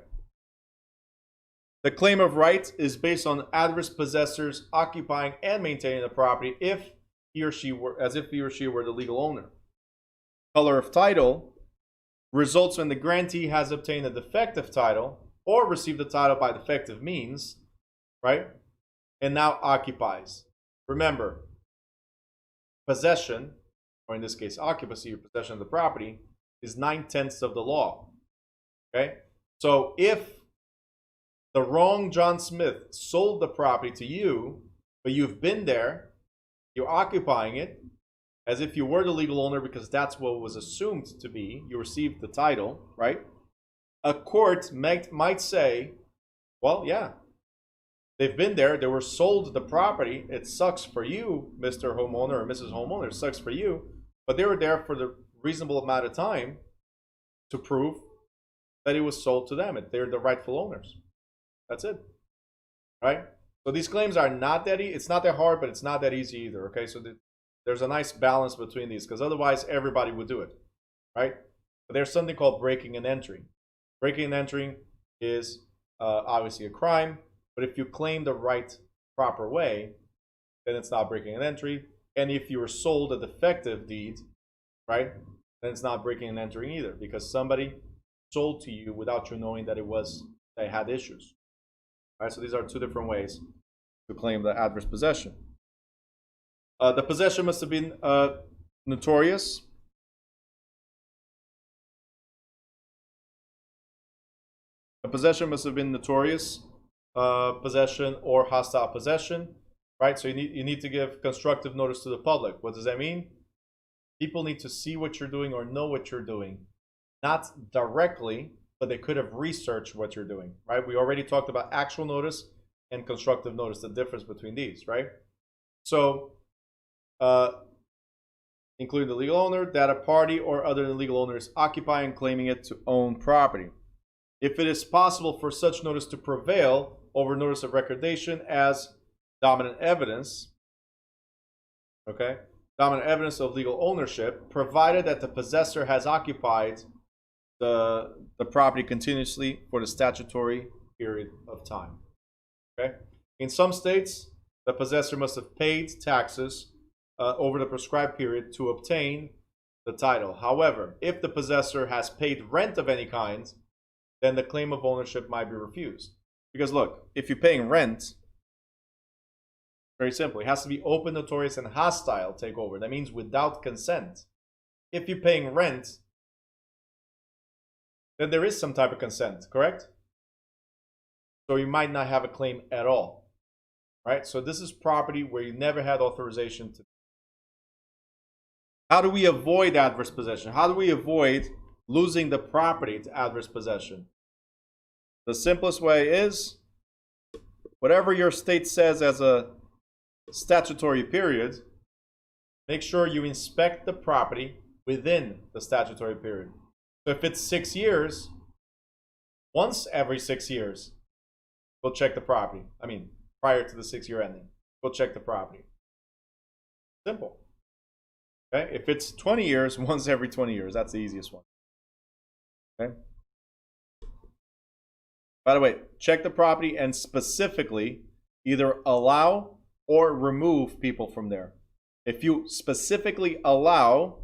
The claim of right is based on adverse possessors occupying and maintaining the property if he or she were the legal owner. Color of title results when the grantee has obtained a defective title or received the title by defective means, right? And now occupies. Remember, possession or in this case occupancy or possession of the property, is 9/10 of the law. Okay? So if the wrong John Smith sold the property to you, but you've been there, you're occupying it as if you were the legal owner because that's what was assumed to be, you received the title, right? A court might say, well, yeah, they've been there, they were sold the property, it sucks for you, Mr. Homeowner or Mrs. Homeowner, it sucks for you, but they were there for the reasonable amount of time to prove that it was sold to them. They're the rightful owners. That's it, right? So these claims are not that easy. It's not that hard, but it's not that easy either, okay? So there's a nice balance between these because otherwise everybody would do it, right? But there's something called breaking and entering. Breaking and entering is obviously a crime, but if you claim the right proper way, then it's not breaking and entry. And if you were sold a defective deed, right, then it's not breaking and entering either because somebody sold to you without you knowing that they had issues. All right, so these are two different ways to claim the adverse possession. The possession must have been notorious. The possession must have been notorious possession or hostile possession, right? So you need to give constructive notice to the public. What does that mean? People need to see what you're doing or know what you're doing. Not directly, but they could have researched what you're doing, right? We already talked about actual notice and constructive notice, the difference between these, right? So, including the legal owner, that a party or other than legal owner is occupying and claiming it to own property. If it is possible for such notice to prevail over notice of recordation as dominant evidence, okay, dominant evidence of legal ownership, provided that the possessor has occupied the property continuously for the statutory period of time. Okay. In some states, the possessor must have paid taxes over the prescribed period to obtain the title. However, if the possessor has paid rent of any kind, then the claim of ownership might be refused. Because look, if you're paying rent, very simple, it has to be open, notorious, and hostile takeover. That means without consent. If you're paying rent, then there is some type of consent, correct? So you might not have a claim at all, right? So this is property where you never had authorization to. How do we avoid adverse possession? How do we avoid losing the property to adverse possession? The simplest way is whatever your state says as a statutory period, make sure you inspect the property within the statutory period. So if it's 6 years, once every 6 years, go check the property. I mean, prior to the 6-year ending, go check the property. Simple. Okay? If it's 20 years, once every 20 years. That's the easiest one. Okay? By the way, check the property and specifically either allow or remove people from there. If you specifically allow,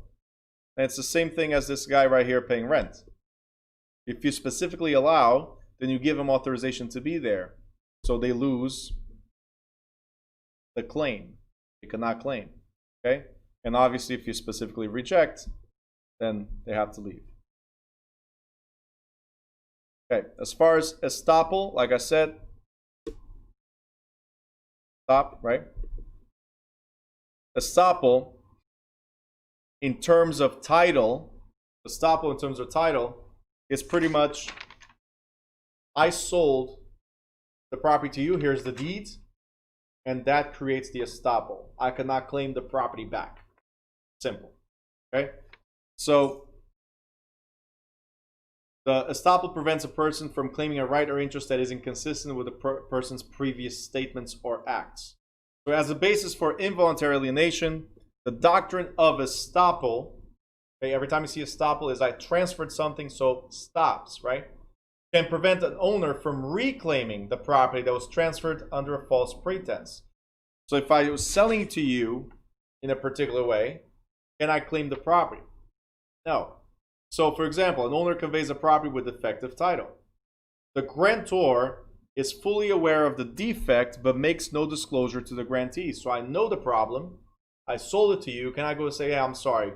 and it's the same thing as this guy right here paying rent. If you specifically allow, then you give them authorization to be there. So they lose the claim. They cannot claim. Okay? And obviously, if you specifically reject, then they have to leave. Okay, as far as estoppel, like I said, stop, right? Estoppel, in terms of title, estoppel in terms of title is pretty much, I sold the property to you, here's the deed, and that creates the estoppel. I cannot claim the property back. Simple. Okay? So, the estoppel prevents a person from claiming a right or interest that is inconsistent with the person's previous statements or acts. So as a basis for involuntary alienation, the doctrine of estoppel, okay, every time you see estoppel is I transferred something, so stops, right? Can prevent an owner from reclaiming the property that was transferred under a false pretense. So if I was selling it to you in a particular way, can I claim the property? No. So, for example, an owner conveys a property with defective title. The grantor is fully aware of the defect but makes no disclosure to the grantee. So I know the problem, I sold it to you. Can I go say, hey, I'm sorry,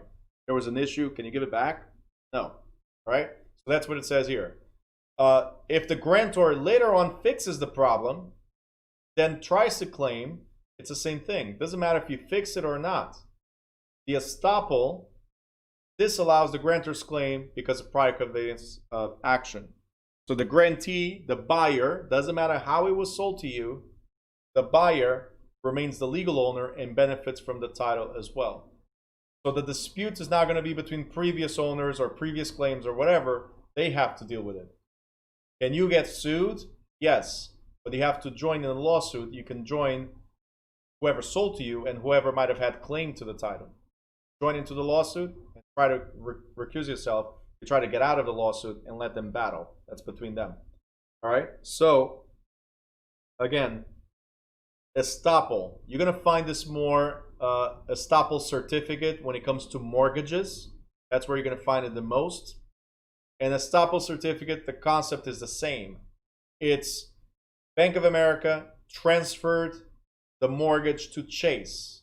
there was an issue. Can you give it back? No. All right. So that's what it says here. If the grantor later on fixes the problem, then tries to claim, it's the same thing. Doesn't matter if you fix it or not. The estoppel disallows the grantor's claim because of prior conveyance of action. So the grantee, the buyer, doesn't matter how it was sold to you, the buyer remains the legal owner and benefits from the title as well. So the dispute is not going to be between previous owners or previous claims or whatever. They have to deal with it. Can you get sued? Yes. But you have to join in a lawsuit. You can join whoever sold to you and whoever might have had claim to the title. Join into the lawsuit and try to recuse yourself. You try to get out of the lawsuit and let them battle. That's between them. All right? So, again, estoppel. You're going to find this more estoppel certificate when it comes to mortgages. That's where you're going to find it the most. And estoppel certificate, the concept is the same. It's Bank of America transferred the mortgage to Chase.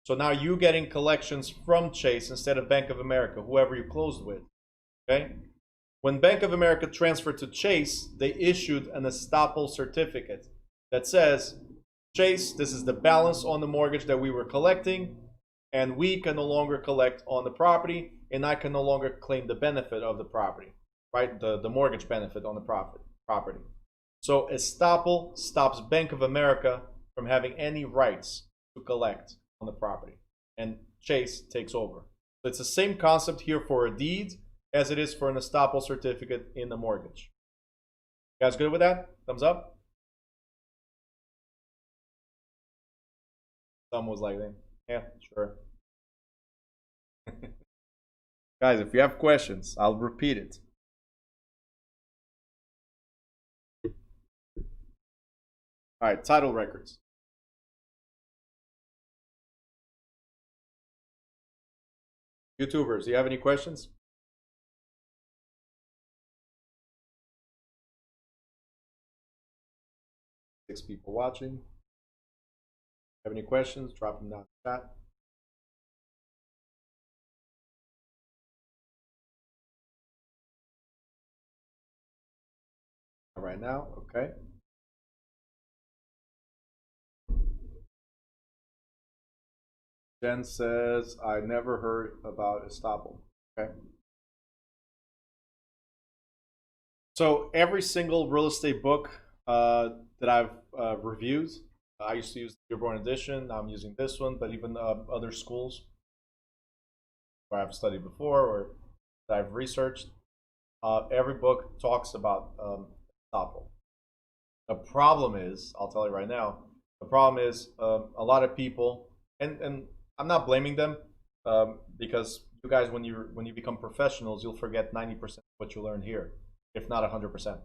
So now you're getting collections from Chase instead of Bank of America, whoever you closed with. Okay? When Bank of America transferred to Chase, they issued an estoppel certificate that says, Chase, this is the balance on the mortgage that we were collecting, and we can no longer collect on the property, and I can no longer claim the benefit of the property, right? The mortgage benefit on the property. So estoppel stops Bank of America from having any rights to collect on the property, and Chase takes over. So it's the same concept here for a deed as it is for an estoppel certificate in the mortgage. You guys good with that? Thumbs up? Someone was like, yeah, sure. Guys, if you have questions, I'll repeat it. All right, title records. YouTubers, do you have any questions? 6 people watching. Have any questions? Drop them down in the chat. Right now, okay. Jen says, I never heard about estoppel. Okay. So every single real estate book that I've reviewed, I used to use the Dearborn edition. Now I'm using this one, but even other schools where I've studied before or that I've researched, every book talks about estoppel. The problem is, I'll tell you right now, the problem is a lot of people, and I'm not blaming them because you guys, when you become professionals, you'll forget 90% of what you learn here, if not 100%,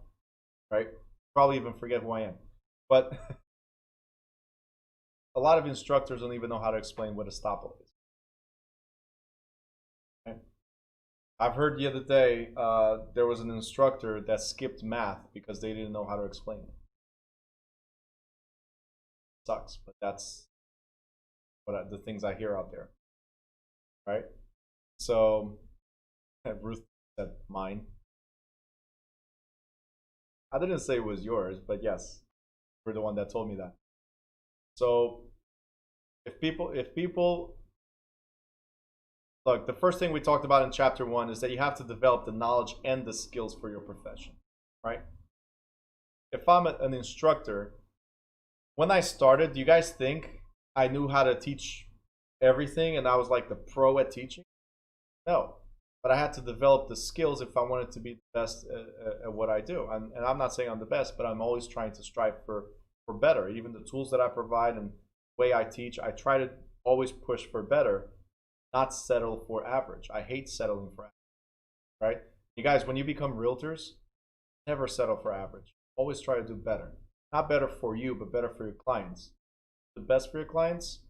right? Probably even forget who I am. But a lot of instructors don't even know how to explain what estoppel is. Okay? I've heard the other day there was an instructor that skipped math because they didn't know how to explain it. Sucks, but that's what the things I hear out there, right? So Ruth said mine. I didn't say it was yours, but yes, you're the one that told me that. So if people look, the first thing we talked about in chapter 1 is that you have to develop the knowledge and the skills for your profession, right? If I'm an instructor, when I started, do you guys think I knew how to teach everything and I was like the pro at teaching? No, but I had to develop the skills if I wanted to be the best at what I do. And I'm not saying I'm the best, but I'm always trying to strive for better. Even the tools that I provide and the way I teach, I try to always push for better, not settle for average. I hate settling for average, right? You guys, when you become realtors, never settle for average. Always try to do better. Not better for you, but better for your clients. The best for your clients,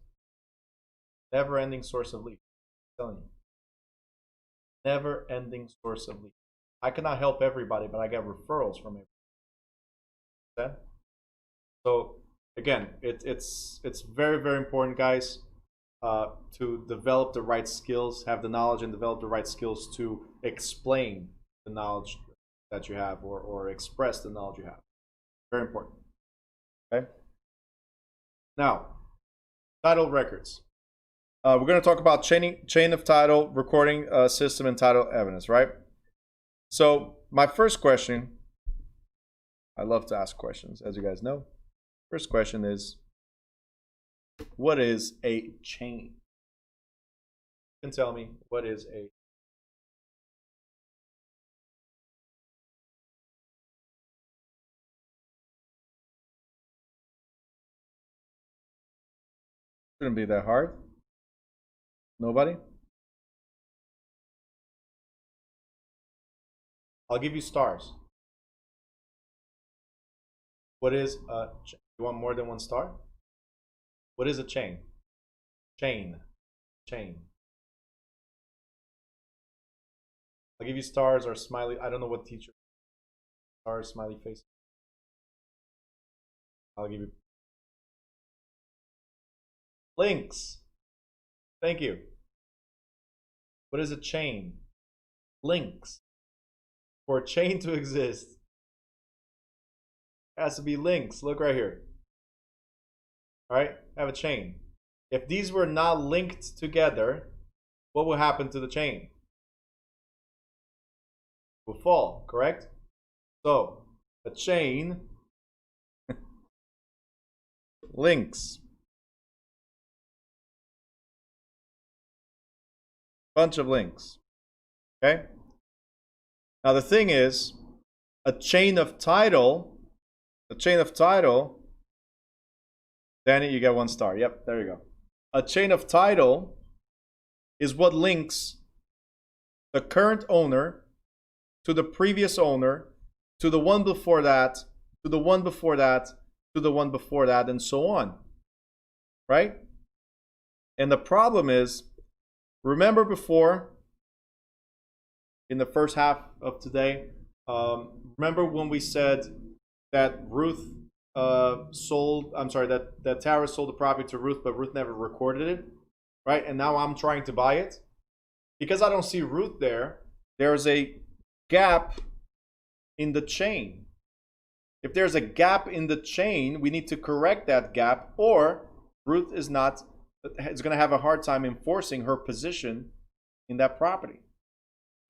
never-ending source of leads. I'm telling you. Never-ending source of leads. I cannot help everybody, but I get referrals from everybody. Okay? So again, it's very, very important, guys. to develop the right skills, have the knowledge and develop the right skills to explain the knowledge that you have, or express the knowledge you have. Very important. Okay. Now, title records. We're going to talk about chain of title, recording system, and title evidence, right? So my first question, I love to ask questions, as you guys know. First question is, what is a chain? You can tell me, what is a Shouldn't be that hard. Nobody? I'll give you stars. What is a chain? You want more than one star? What is a chain? Chain. Chain. I'll give you stars or smiley. I don't know what teacher. Stars, smiley face. I'll give you links. Thank you. What is a chain? Links. For a chain to exist, it has to be links. Look right here. All right, I have a chain. If these were not linked together, what will happen to the chain? It will fall, correct? So, a chain links. Bunch of links. Okay? Now the thing is, a chain of title, Danny, you get one star. Yep, there you go. A chain of title is what links the current owner to the previous owner, to the one before that, to the one before that, to the one before that, and so on. Right? And the problem is, remember before, in the first half of today, remember when we said that that Tara sold the property to Ruth, but Ruth never recorded it, right? And now I'm trying to buy it. Because I don't see Ruth there, there's a gap in the chain. If there's a gap in the chain, we need to correct that gap, or Ruth is going to have a hard time enforcing her position in that property.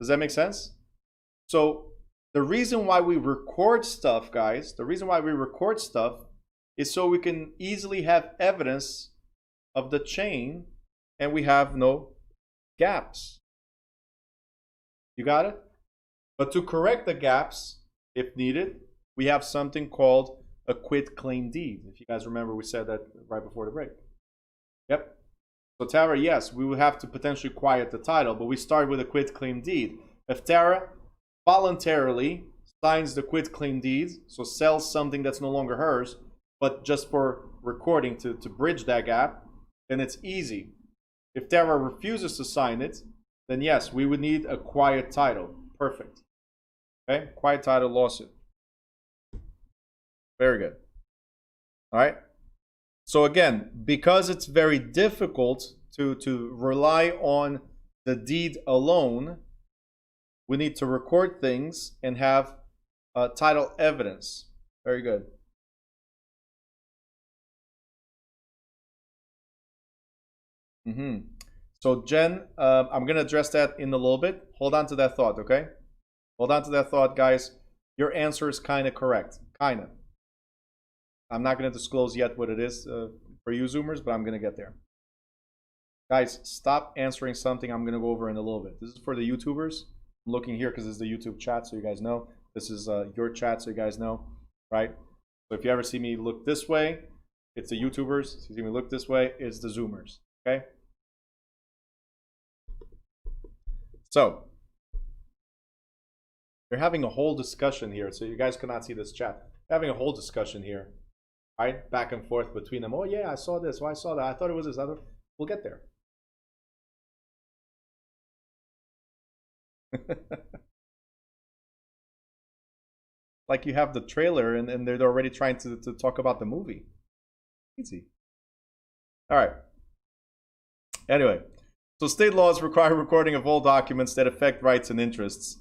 Does that make sense? So the reason why we record stuff, guys, is so we can easily have evidence of the chain and we have no gaps. You got it? But to correct the gaps, if needed, we have something called a quitclaim deed. If you guys remember, we said that right before the break. Yep. So Tara, yes, we would have to potentially quiet the title, but we start with a quitclaim deed. If Tara voluntarily signs the quitclaim deed, so sells something that's no longer hers, but just for recording to bridge that gap, then it's easy. If Tara refuses to sign it, then yes, we would need a quiet title. Perfect. Okay, quiet title lawsuit. Very good. All right. So again, because it's very difficult to rely on the deed alone, we need to record things and have title evidence. Very good. So Jen, I'm going to address that in a little bit. Hold on to that thought, okay? Hold on to that thought, guys. Your answer is kind of correct. Kind of. I'm not going to disclose yet what it is for you Zoomers, but I'm going to get there. Guys, stop answering something I'm going to go over in a little bit. This is for the YouTubers. I'm looking here because this is the YouTube chat, so you guys know. This is your chat, so you guys know, right? So if you ever see me look this way, it's the YouTubers. If you see me look this way, it's the Zoomers, okay? So, you're having a whole discussion here, so you guys cannot see this chat. Having a whole discussion here, right? Back and forth between them. Oh yeah, I saw this. Oh, I saw that. I thought it was this other. We'll get there. Like you have the trailer and they're already trying to talk about the movie. Easy. All right. Anyway, so state laws require recording of all documents that affect rights and interests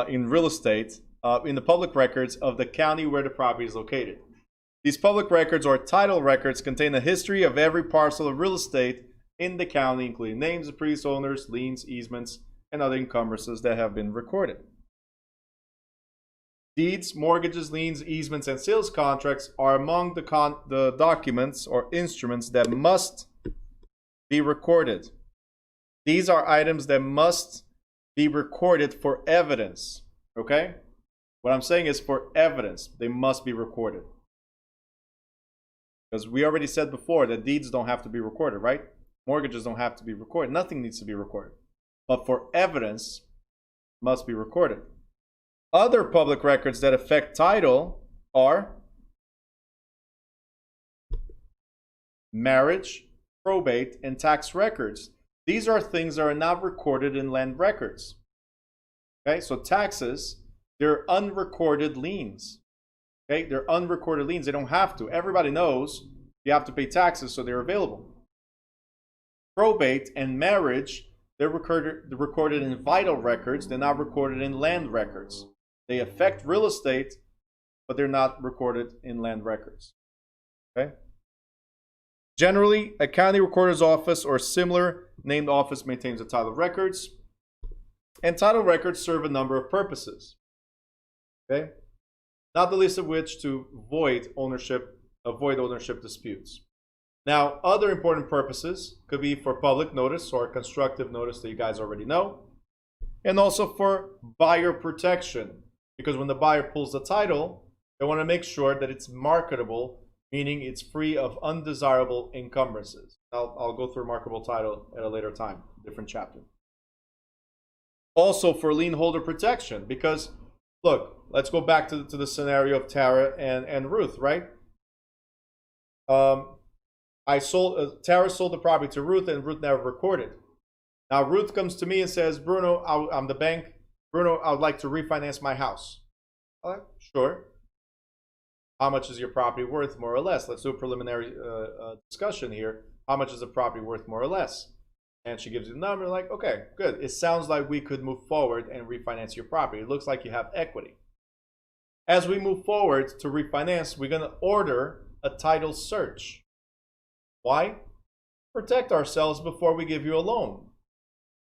in real estate in the public records of the county where the property is located. These public records or title records contain a history of every parcel of real estate in the county, including names of previous owners, liens, easements, and other encumbrances that have been recorded. Deeds, mortgages, liens, easements, and sales contracts are among the documents or instruments that must be recorded. These are items that must be recorded for evidence, okay? What I'm saying is for evidence, they must be recorded. Because we already said before that deeds don't have to be recorded, right? Mortgages don't have to be recorded. Nothing needs to be recorded. But for evidence, must be recorded. Other public records that affect title are marriage, probate, and tax records. These are things that are not recorded in land records. Okay, so taxes, they're unrecorded liens. Okay, they're unrecorded liens. They don't have to. Everybody knows you have to pay taxes, so they're available. Probate and marriage, they're recorded in vital records. They're not recorded in land records. They affect real estate, but they're not recorded in land records. Okay? Generally, a county recorder's office or similar named office maintains the title records, and title records serve a number of purposes. Okay? Not the least of which to avoid ownership disputes. Now, other important purposes could be for public notice or constructive notice that you guys already know, and also for buyer protection, because when the buyer pulls the title, they want to make sure that it's marketable, meaning it's free of undesirable encumbrances. I'll go through marketable title at a later time, different chapter. Also for lien holder protection, because look, let's go back to the scenario of Tara and Ruth, right? Tara sold the property to Ruth, and Ruth never recorded. Now Ruth comes to me and says, Bruno, I'm the bank. Bruno, I would like to refinance my house. Sure. How much is your property worth, more or less? Let's do a preliminary discussion here. How much is the property worth, more or less? And she gives you the number, like, okay, good. It sounds like we could move forward and refinance your property. It looks like you have equity. As we move forward to refinance, we're going to order a title search. Why? Protect ourselves before we give you a loan.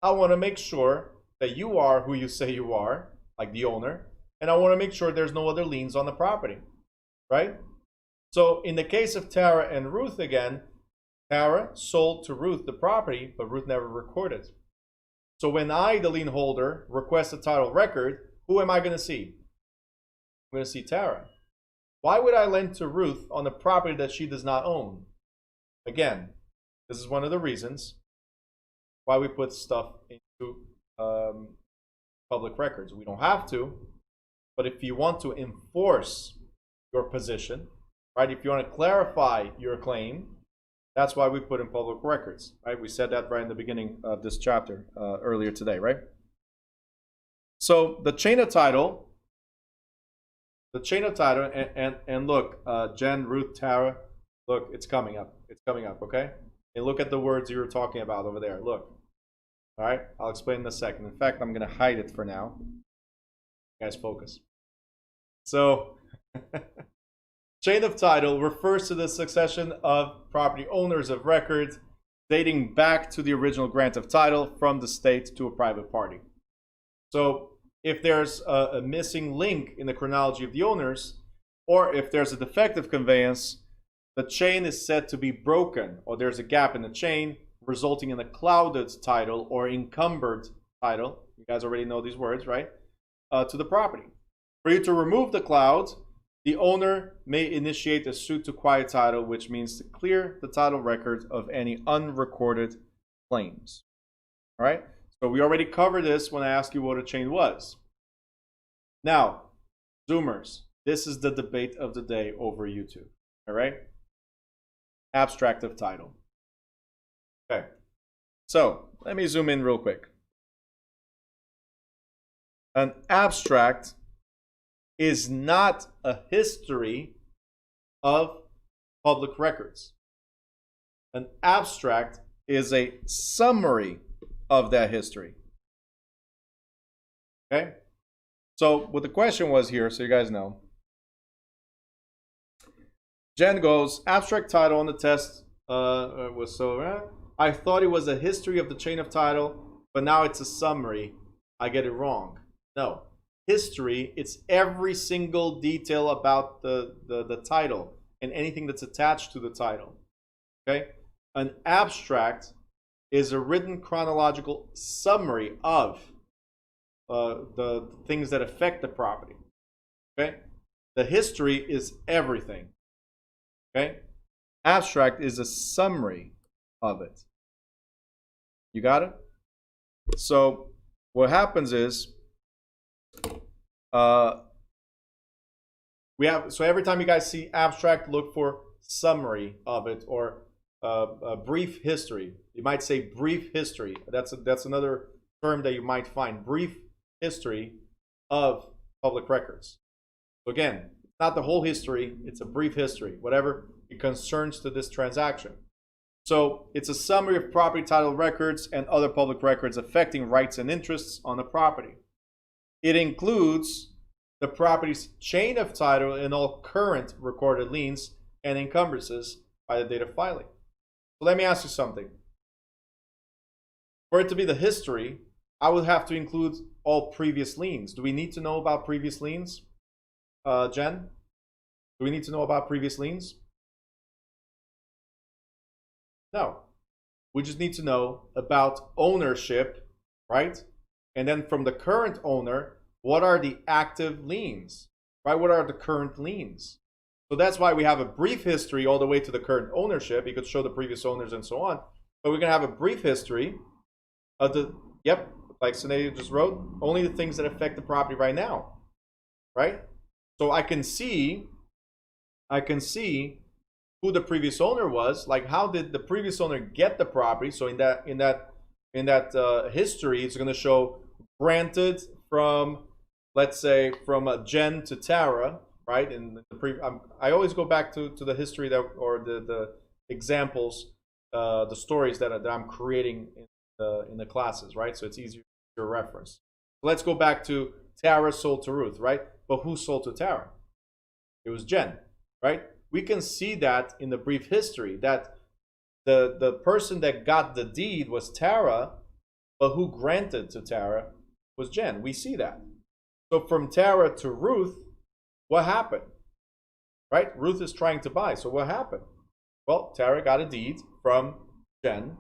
I want to make sure that you are who you say you are, like the owner, and I want to make sure there's no other liens on the property, right? So in the case of Tara and Ruth again, Tara sold to Ruth the property, but Ruth never recorded. So when I, the lien holder, request a title record, who am I going to see? I'm going to see Tara. Why would I lend to Ruth on a property that she does not own? Again, this is one of the reasons why we put stuff into public records. We don't have to, but if you want to enforce your position, right? If you want to clarify your claim, that's why we put in public records, right? We said that right in the beginning of this chapter earlier today, right? So the chain of title, and look, Jen, Ruth, Tara, look, it's coming up. It's coming up, okay? And look at the words you were talking about over there. Look. All right, I'll explain in a second. In fact, I'm going to hide it for now. You guys focus. So, chain of title refers to the succession of property owners of record dating back to the original grant of title from the state to a private party. So, if there's a missing link in the chronology of the owners, or if there's a defective conveyance, the chain is said to be broken, or there's a gap in the chain, resulting in a clouded title or encumbered title. You guys already know these words, right? To the property. For you to remove the cloud, the owner may initiate a suit to quiet title, which means to clear the title record of any unrecorded claims. All right? So we already covered this when I asked you what a chain was. Now, Zoomers, this is the debate of the day over YouTube. All right? Abstract of title. Okay, so let me zoom in real quick. An abstract is not a history of public records. An abstract is a summary of that history. Okay? So what the question was here, so you guys know, Jen goes, abstract title on the test was so, I thought it was a history of the chain of title, but now it's a summary. I get it wrong. No. History, it's every single detail about the title and anything that's attached to the title. Okay? An abstract is a written chronological summary of the things that affect the property. Okay? The history is everything. Okay? Abstract is a summary of it. You got it? So what happens is we have, so every time you guys see abstract, look for summary of it or a brief history. You might say brief history. That's another term that you might find. Brief history of public records. So again, it's not the whole history, it's a brief history, whatever it concerns to this transaction. So it's a summary of property title records and other public records affecting rights and interests on the property. It includes the property's chain of title and all current recorded liens and encumbrances by the date of filing. So let me ask you something. For it to be the history, I would have to include all previous liens. Do we need to know about previous liens? Jen? Do we need to know about previous liens? No. We just need to know about ownership, right? And then from the current owner, what are the active liens, right? What are the current liens? So that's why we have a brief history all the way to the current ownership. You could show the previous owners and so on. But we're going to have a brief history of the, yep, like Sinead just wrote, only the things that affect the property right now, right? So I can see who the previous owner was. Like, how did the previous owner get the property? So in that history, it's going to show granted from, let's say, from Jen to Tara, right? And I always go back to the history that, or the examples, the stories that I'm creating in the classes, right? So it's easier to reference. Let's go back to Tara sold to Ruth, right? But who sold to Tara? It was Jen, right? We can see that in the brief history that the person that got the deed was Tara, but who granted to Tara was Jen. We see that. So from Tara to Ruth, what happened? Right? Ruth is trying to buy. So what happened? Well, Tara got a deed from Jen,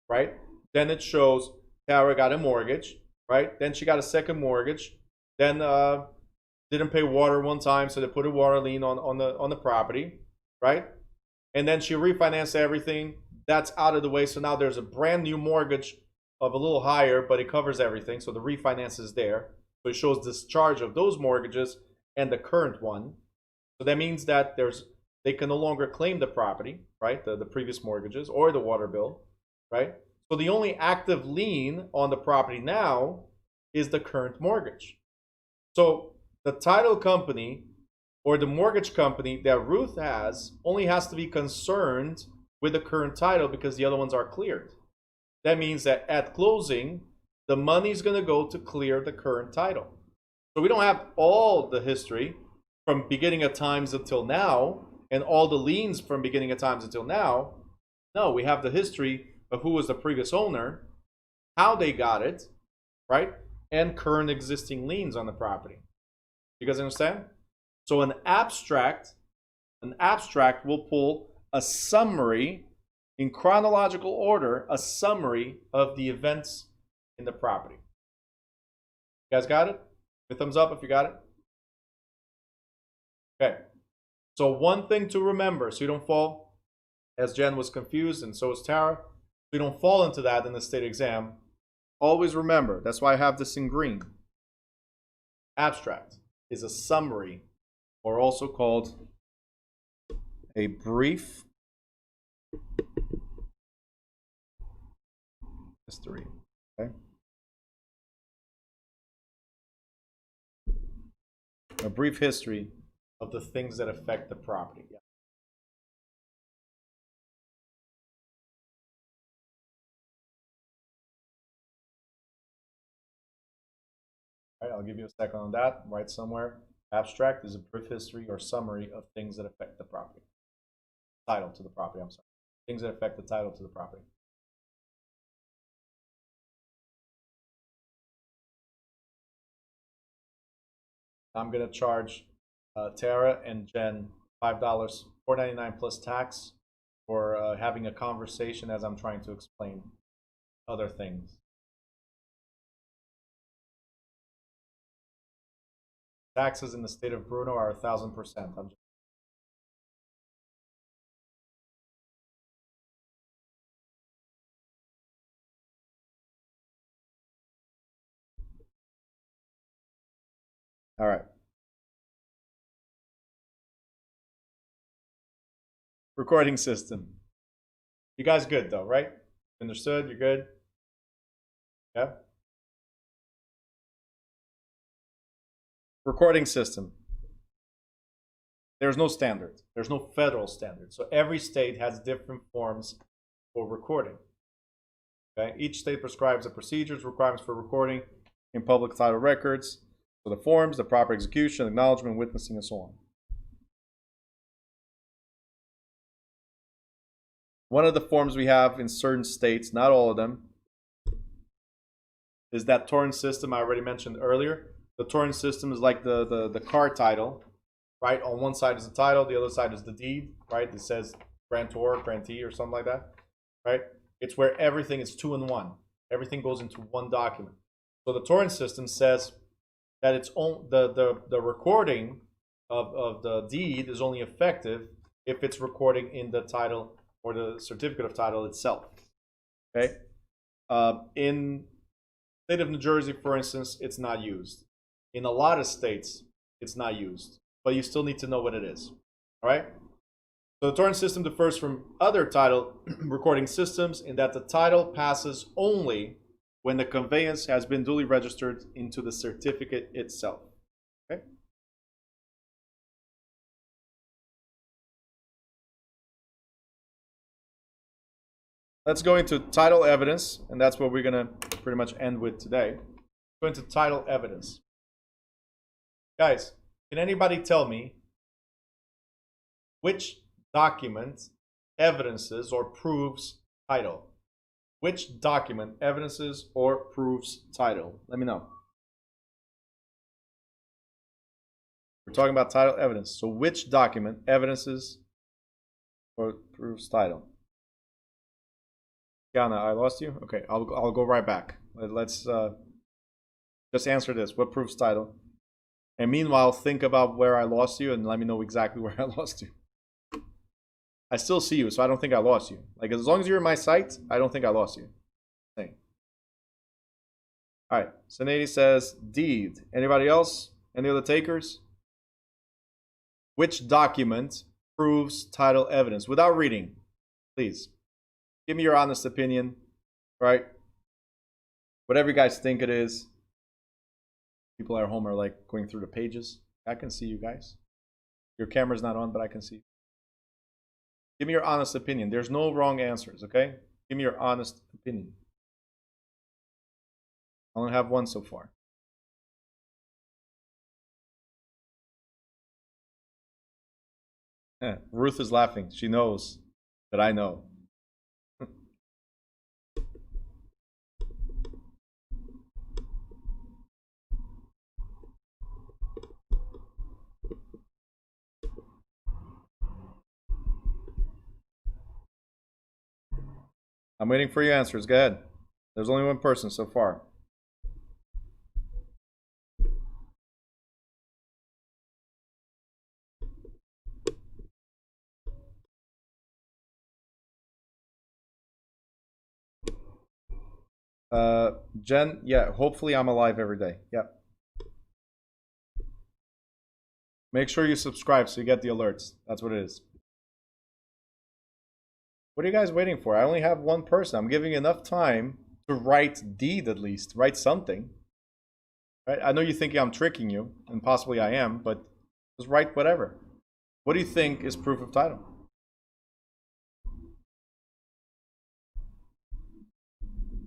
right? Then it shows Tara got a mortgage, right? Then she got a second mortgage. Then didn't pay water one time, so they put a water lien on the property, right? And then she refinanced everything. That's out of the way. So now there's a brand new mortgage of a little higher, but it covers everything. So the refinance is there. So it shows discharge of those mortgages and the current one. So that means that they can no longer claim the property, right? The previous mortgages or the water bill, right? So the only active lien on the property now is the current mortgage. So the title company or the mortgage company that Ruth has only has to be concerned with the current title because the other ones are cleared. That means that at closing, the money is going to go to clear the current title. So we don't have all the history from beginning of times until now and all the liens from beginning of times until now. No, we have the history of who was the previous owner, how they got it, right? And current existing liens on the property. You guys understand? So an abstract will pull a summary in chronological order, a summary of the events in the property. You guys got it? A thumbs up if you got it. Okay. So one thing to remember, so you don't fall, as Jen was confused and so is Tara, so you don't fall into that in the state exam. Always remember, that's why I have this in green. Abstract is a summary, or also called a brief history. Okay? A brief history of the things that affect the property. Right, I'll give you a second on that. Write somewhere. Abstract is a brief history or summary of things that affect the property. Title to the property, I'm sorry. Things that affect the title to the property. I'm going to charge Tara and Jen $5, $4.99 plus tax for having a conversation as I'm trying to explain other things. Taxes in the state of Brno are 1,000%. All right. Recording system. You guys good though, right? Understood? You're good? Yeah? Recording system. There's no standard. There's no federal standard. So every state has different forms for recording. Okay? Each state prescribes the procedures, requirements for recording in public title records. So the forms, the proper execution, acknowledgement, witnessing, and so on. One of the forms we have in certain states, not all of them, is that torrent system I already mentioned earlier. The torrent system is like the car title, right? On one side is the title, the other side is the deed, right? It says grantor, grantee, or something like that, right? It's where everything is 2 in 1. Everything goes into one document. So the torrent system says that it's the recording of the deed is only effective if it's recording in the title or the certificate of title itself. Okay, in the state of New Jersey, for instance, it's not used. In a lot of states, it's not used, but you still need to know what it is. All right. So the torrent system differs from other title recording systems in that the title passes only when the conveyance has been duly registered into the certificate itself. Okay. Let's go into title evidence, and that's what we're going to pretty much end with today. Go into title evidence. Guys, can anybody tell me which document evidences or proves title? Which document evidences or proves title? Let me know. We're talking about title evidence. So which document evidences or proves title? Yana, I lost you? Okay, I'll go right back. Let's just answer this. What proves title? And meanwhile, think about where I lost you and let me know exactly where I lost you. I still see you, so I don't think I lost you. Like, as long as you're in my sight, I don't think I lost you. Thing. All right, Sanady says deed. Anybody else? Any other takers? Which document proves title evidence? Without reading, please. Give me your honest opinion, right? Whatever you guys think it is. People at home are like going through the pages. I can see you guys. Your camera's not on, but I can see. Give me your honest opinion. There's no wrong answers, okay? Give me your honest opinion. I only have one so far. Ruth is laughing. She knows that I know. I'm waiting for your answers. Go ahead. There's only one person so far. Jen, yeah, hopefully I'm alive every day. Yep. Make sure you subscribe so you get the alerts. That's what it is. What are you guys waiting for? I only have one person. I'm giving you enough time to write deed at least. Write something. Right? I know you're thinking I'm tricking you, and possibly I am, but just write whatever. What do you think is proof of title?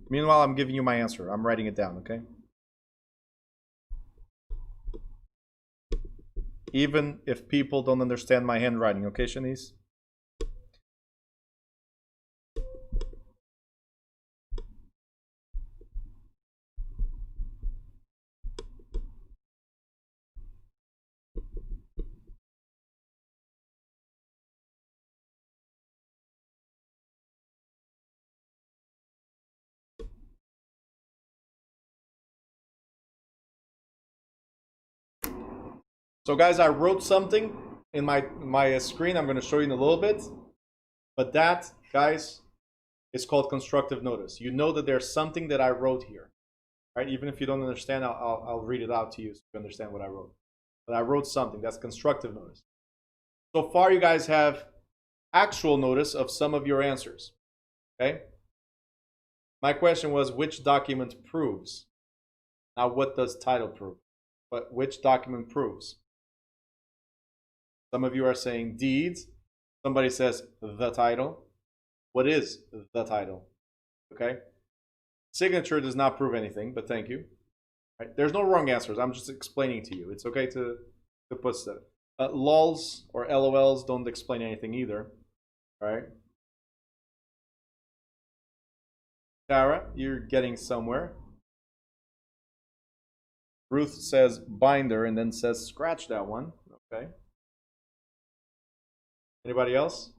Meanwhile, I'm giving you my answer. I'm writing it down, okay? even if people don't understand my handwriting. Okay, Shanice? So guys, I wrote something in my screen. I'm going to show you in a little bit. But that, guys, is called constructive notice. You know that there's something that I wrote here. Right? Even if you don't understand, I'll read it out to you so you understand what I wrote. But I wrote something. That's constructive notice. So far, you guys have actual notice of some of your answers. Okay? My question was, which document proves? Now, what does title prove? But which document proves? Some of you are saying deeds. Somebody says the title. What is the title? Okay? Signature does not prove anything, but thank you. Right? There's no wrong answers. I'm just explaining to you. It's okay to put stuff. LOLs or LOLs don't explain anything either. Right? Sarah, you're getting somewhere. Ruth says binder and then says scratch that one. Okay. Anybody else?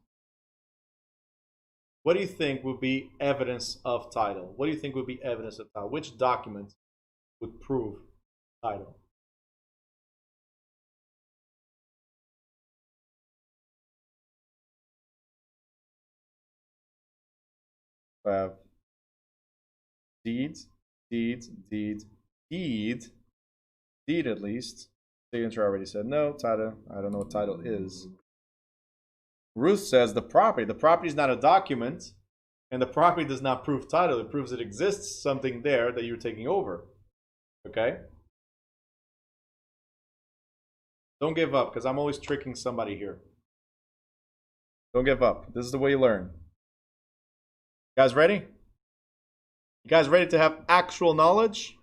What do you think would be evidence of title? What do you think would be evidence of title? Which document would prove title? I have deed, deed, deed, deed, deed at least. Signature already said no. Title, I don't know what title is. Ruth says the property. The property is not a document, and the property does not prove title. It proves it exists something there that you're taking over. Okay? Don't give up, because I'm always tricking somebody here. Don't give up. This is the way you learn. You guys ready? You guys ready to have actual knowledge?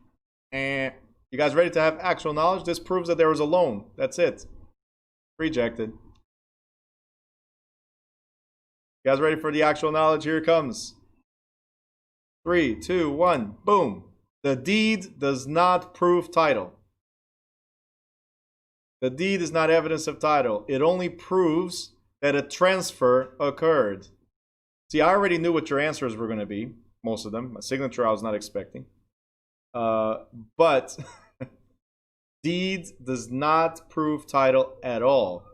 And you guys ready to have actual knowledge? This proves that there was a loan. That's it. Rejected. You guys ready for the actual knowledge? Here it comes. 3, 2, 1, boom. The deed does not prove title. The deed is not evidence of title. It only proves that a transfer occurred. See, I already knew what your answers were going to be, most of them. My signature I was not expecting. But deed does not prove title at all.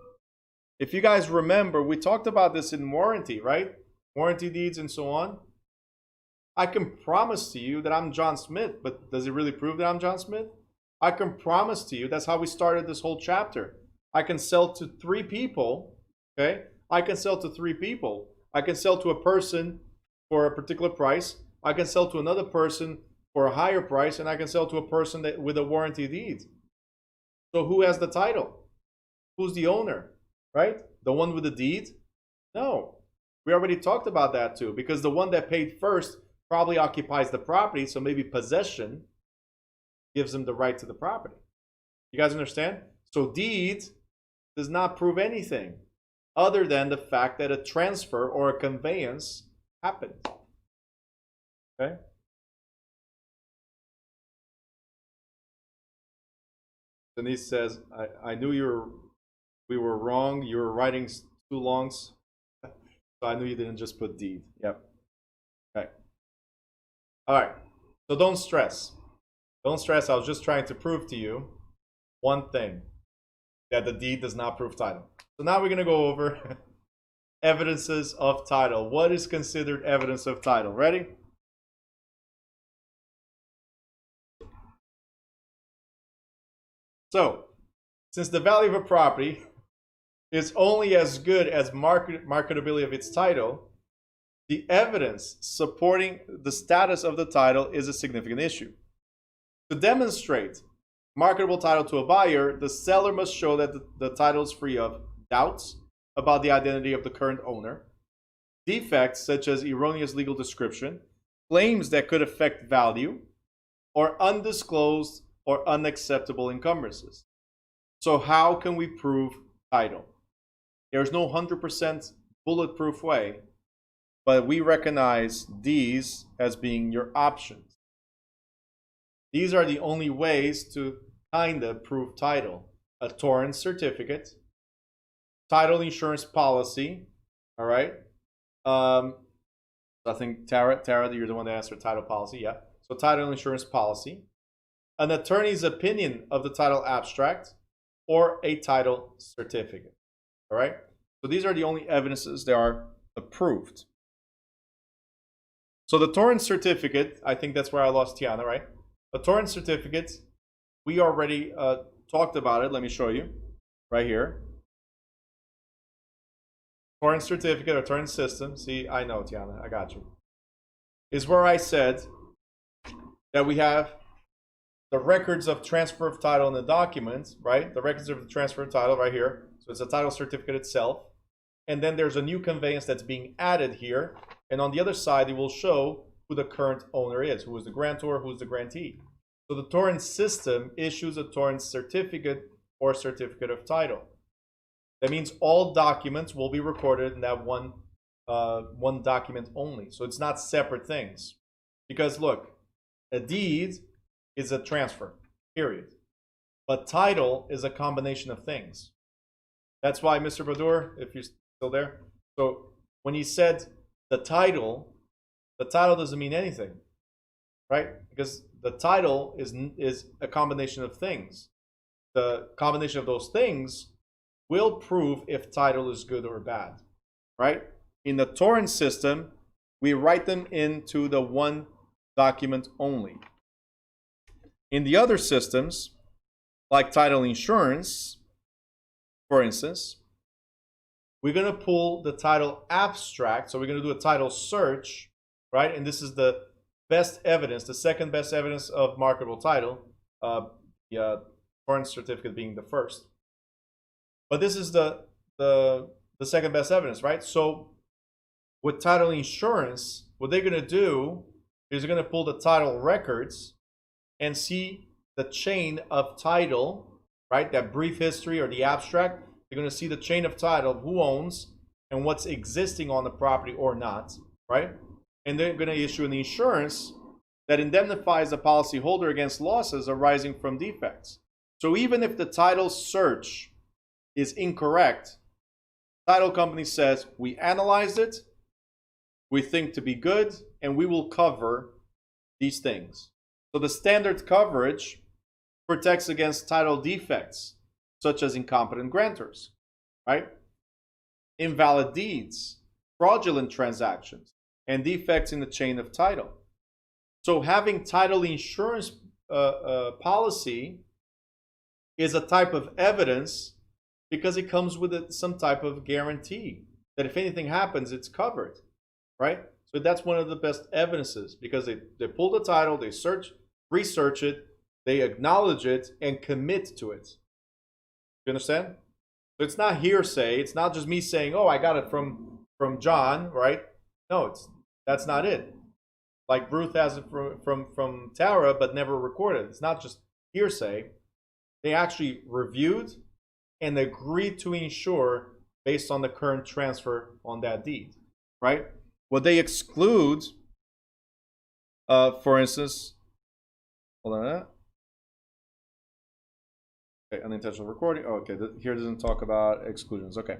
If you guys remember, we talked about this in warranty, right? Warranty deeds and so on. I can promise to you that I'm John Smith, but does it really prove that I'm John Smith? I can promise to you, that's how we started this whole chapter. I can sell to 3 people, okay? I can sell to 3 people. I can sell to a person for a particular price. I can sell to another person for a higher price, and I can sell to a person that, with a warranty deed. So who has the title? Who's the owner? Right? The one with the deed? No. We already talked about that too, because the one that paid first probably occupies the property, so maybe possession gives them the right to the property. You guys understand? So deed does not prove anything other than the fact that a transfer or a conveyance happened. Okay? Denise says, I knew we were wrong. You were writing too long, so I knew you didn't just put deed. Yep. Okay. All right. So don't stress. Don't stress. I was just trying to prove to you one thing, that the deed does not prove title. So now we're going to go over evidences of title. What is considered evidence of title? Ready? So, since the value of a property is only as good as marketability of its title, the evidence supporting the status of the title is a significant issue. To demonstrate marketable title to a buyer, the seller must show that the title is free of doubts about the identity of the current owner, defects such as erroneous legal description, claims that could affect value, or undisclosed or unacceptable encumbrances. So how can we prove title? There's no 100% bulletproof way, but we recognize these as being your options. These are the only ways to kind of prove title. A Torrens certificate, title insurance policy, all right? I think Tara, you're the one that asked for title policy, yeah. So title insurance policy, an attorney's opinion of the title abstract, or a title certificate, all right? So these are the only evidences that are approved. So the Torrens certificate, I think that's where I lost Tiana, right? The Torrens certificate, we already talked about it. Let me show you right here. Torrens certificate or Torrens system. See, I know, Tiana, I got you. Is where I said that we have the records of transfer of title in the documents, right? The records of the transfer of title right here. So it's a title certificate itself. And then there's a new conveyance that's being added here. And on the other side, it will show who the current owner is, who is the grantor, who is the grantee. So the Torrens system issues a Torrens certificate or certificate of title. That means all documents will be recorded in that one document only. So it's not separate things. Because look, a deed is a transfer, period. But title is a combination of things. That's why, Mr. Badur, if you're still there, so when he said the title doesn't mean anything, right? Because the title is a combination of things. The combination of those things will prove if title is good or bad, right? In the Torrens system, we write them into the one document only. In the other systems, like title insurance, for instance, we're going to pull the title abstract. So we're going to do a title search, right? And this is the best evidence, the second best evidence of marketable title, the Torrens certificate being the first. But this is the second best evidence, right? So with title insurance, what they're going to do is they're going to pull the title records and see the chain of title, right? That brief history or the abstract. They're going to see the chain of title of who owns and what's existing on the property or not, right? And they're going to issue an insurance that indemnifies the policyholder against losses arising from defects. So even if the title search is incorrect, title company says, we analyzed it, we think to be good, and we will cover these things. So the standard coverage protects against title defects, such as incompetent grantors, right? Invalid deeds, fraudulent transactions, and defects in the chain of title. So having title insurance policy is a type of evidence because it comes with some type of guarantee that if anything happens, it's covered, right? So that's one of the best evidences because they pull the title, they research it, they acknowledge it, and commit to it. You understand? So it's not hearsay. It's not just me saying, "Oh, I got it from John," right? No, that's not it. Like Ruth has it from Tara, but never recorded. It's not just hearsay. They actually reviewed and agreed to insure based on the current transfer on that deed, right? What they exclude, for instance, hold on. Okay, unintentional recording. Oh, okay, here doesn't talk about exclusions. Okay,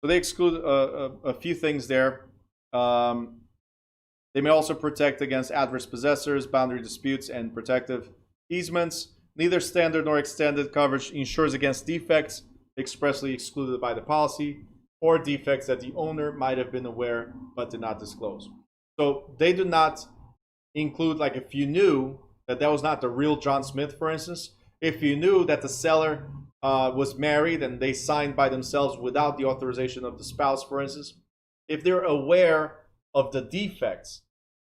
so they exclude a few things there. They may also protect against adverse possessors, boundary disputes, and protective easements. Neither standard nor extended coverage insures against defects expressly excluded by the policy or defects that the owner might have been aware but did not disclose. So they do not include, like if you knew that was not the real John Smith, for instance, if you knew that the seller was married and they signed by themselves without the authorization of the spouse, for instance, if they're aware of the defects,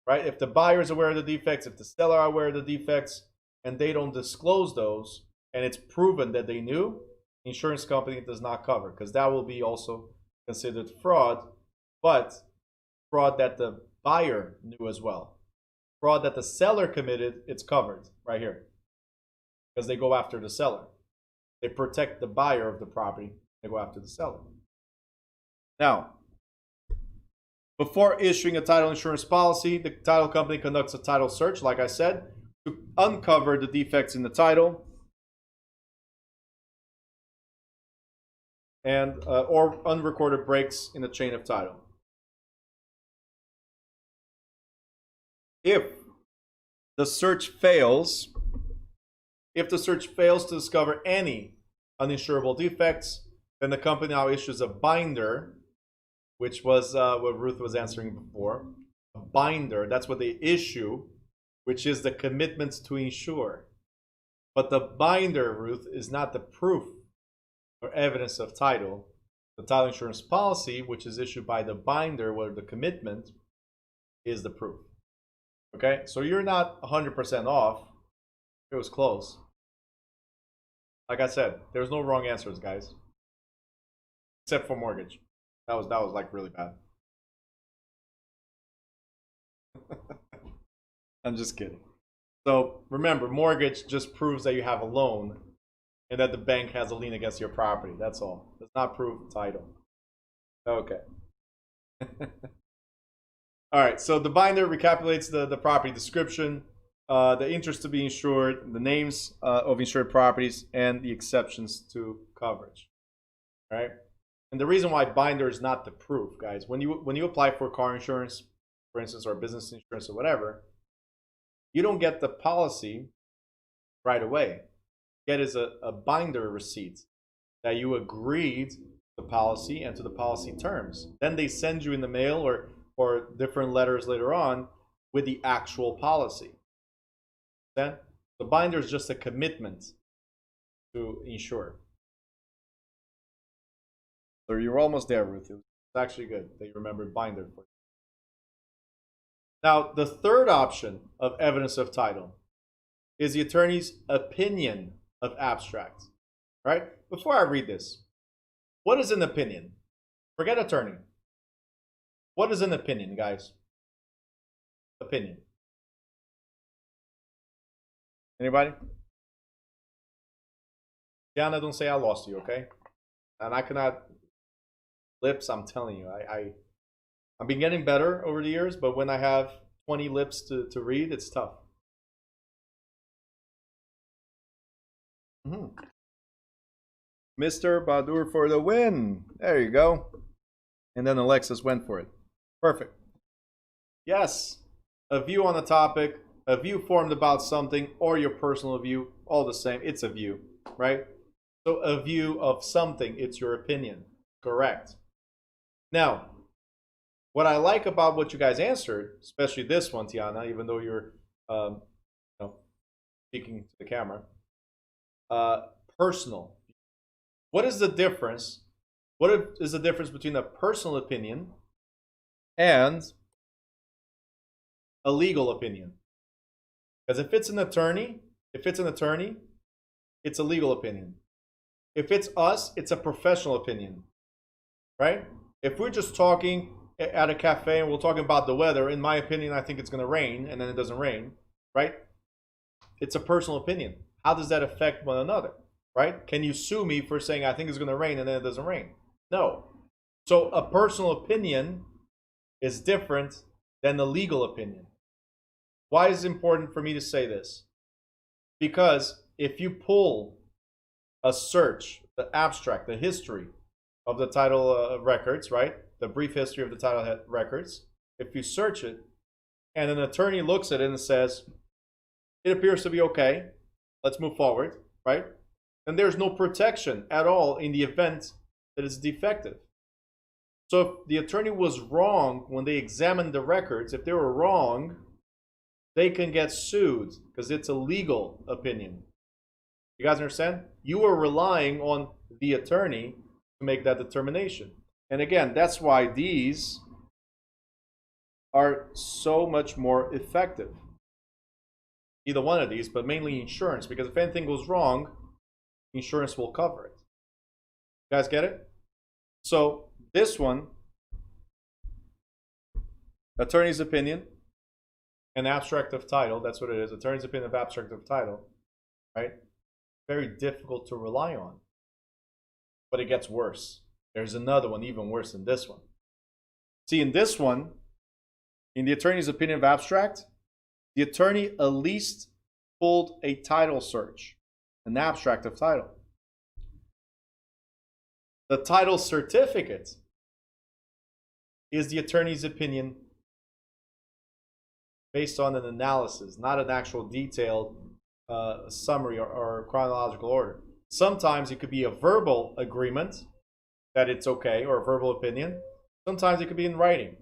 right? If the buyer is aware of the defects, if the seller are aware of the defects, and they don't disclose those, and it's proven that they knew, the insurance company does not cover, because that will be also considered fraud, but fraud that the buyer knew as well. Fraud that the seller committed, it's covered right here, because they go after the seller. They protect the buyer of the property. They go after the seller. Now, before issuing a title insurance policy, the title company conducts a title search, like I said, to uncover the defects in the title and or unrecorded breaks in the chain of title. If the search fails to discover any uninsurable defects, then the company now issues a binder, which was what Ruth was answering before. A binder, that's what they issue, which is the commitment to insure. But the binder, Ruth, is not the proof or evidence of title. The title insurance policy, which is issued by the binder, where the commitment is the proof. Okay, so you're not 100% off. It was close. Like I said, there's no wrong answers, guys. Except for mortgage. That was like really bad. I'm just kidding. So remember, mortgage just proves that you have a loan and that the bank has a lien against your property. That's all. Does not prove the title. Okay. All right, so the binder recapitulates the property description, the interest to be insured, the names of insured properties, and the exceptions to coverage. All right, and the reason why binder is not the proof, guys, when you apply for car insurance, for instance, or business insurance or whatever, you don't get the policy right away. Get is a binder receipt that you agreed to the policy and to the policy terms. Then they send you in the mail or different letters later on with the actual policy. Then the binder is just a commitment to insure. So you're almost there, Ruth. It's actually good that you remembered binder for you. Now, the third option of evidence of title is the attorney's opinion of abstract. Right? Before I read this, what is an opinion? Forget attorney. What is an opinion, guys? Opinion. Anybody? Diana, don't say I lost you, okay? And I cannot lips, I'm telling you. I've been getting better over the years, but when I have 20 lips to read, it's tough. Mr. Badur for the win. There you go. And then Alexis went for it. Perfect. Yes. A view on the topic, a view formed about something, or your personal view, all the same. It's a view, right? So a view of something, it's your opinion. Correct. Now, what I like about what you guys answered, especially this one, Tiana, even though you're speaking to the camera, personal. What is the difference? What is the difference between a personal opinion and a legal opinion? Because if it's an attorney, it's a legal opinion. If it's us, it's a professional opinion, right? If we're just talking at a cafe and we're talking about the weather, in my opinion, I think it's going to rain, and then it doesn't rain, right? It's a personal opinion. How does that affect one another, right? Can you sue me for saying I think it's going to rain and then it doesn't rain? No. So a personal opinion is different than the legal opinion. Why is it important for me to say this? Because if you pull a search, the abstract, the history of the title records, right? The brief history of the title records. If you search it and an attorney looks at it and says, it appears to be okay, let's move forward, right? And there's no protection at all in the event that it's defective. So if the attorney was wrong when they examined the records, if they were wrong, they can get sued because it's a legal opinion. You guys understand? You are relying on the attorney to make that determination. And again, that's why these are so much more effective. Either one of these, but mainly insurance, because if anything goes wrong, insurance will cover it. You guys get it? So this one, attorney's opinion, an abstract of title, that's what it is, attorney's opinion of abstract of title, right? very difficult to rely on. But it gets worse. There's another one even worse than this one. See, in this one, in the attorney's opinion of abstract, the attorney at least pulled a title search, an abstract of title. The title certificate is the attorney's opinion based on an analysis, not an actual detailed summary or chronological order. Sometimes it could be a verbal agreement that it's okay, or a verbal opinion. Sometimes it could be in writing.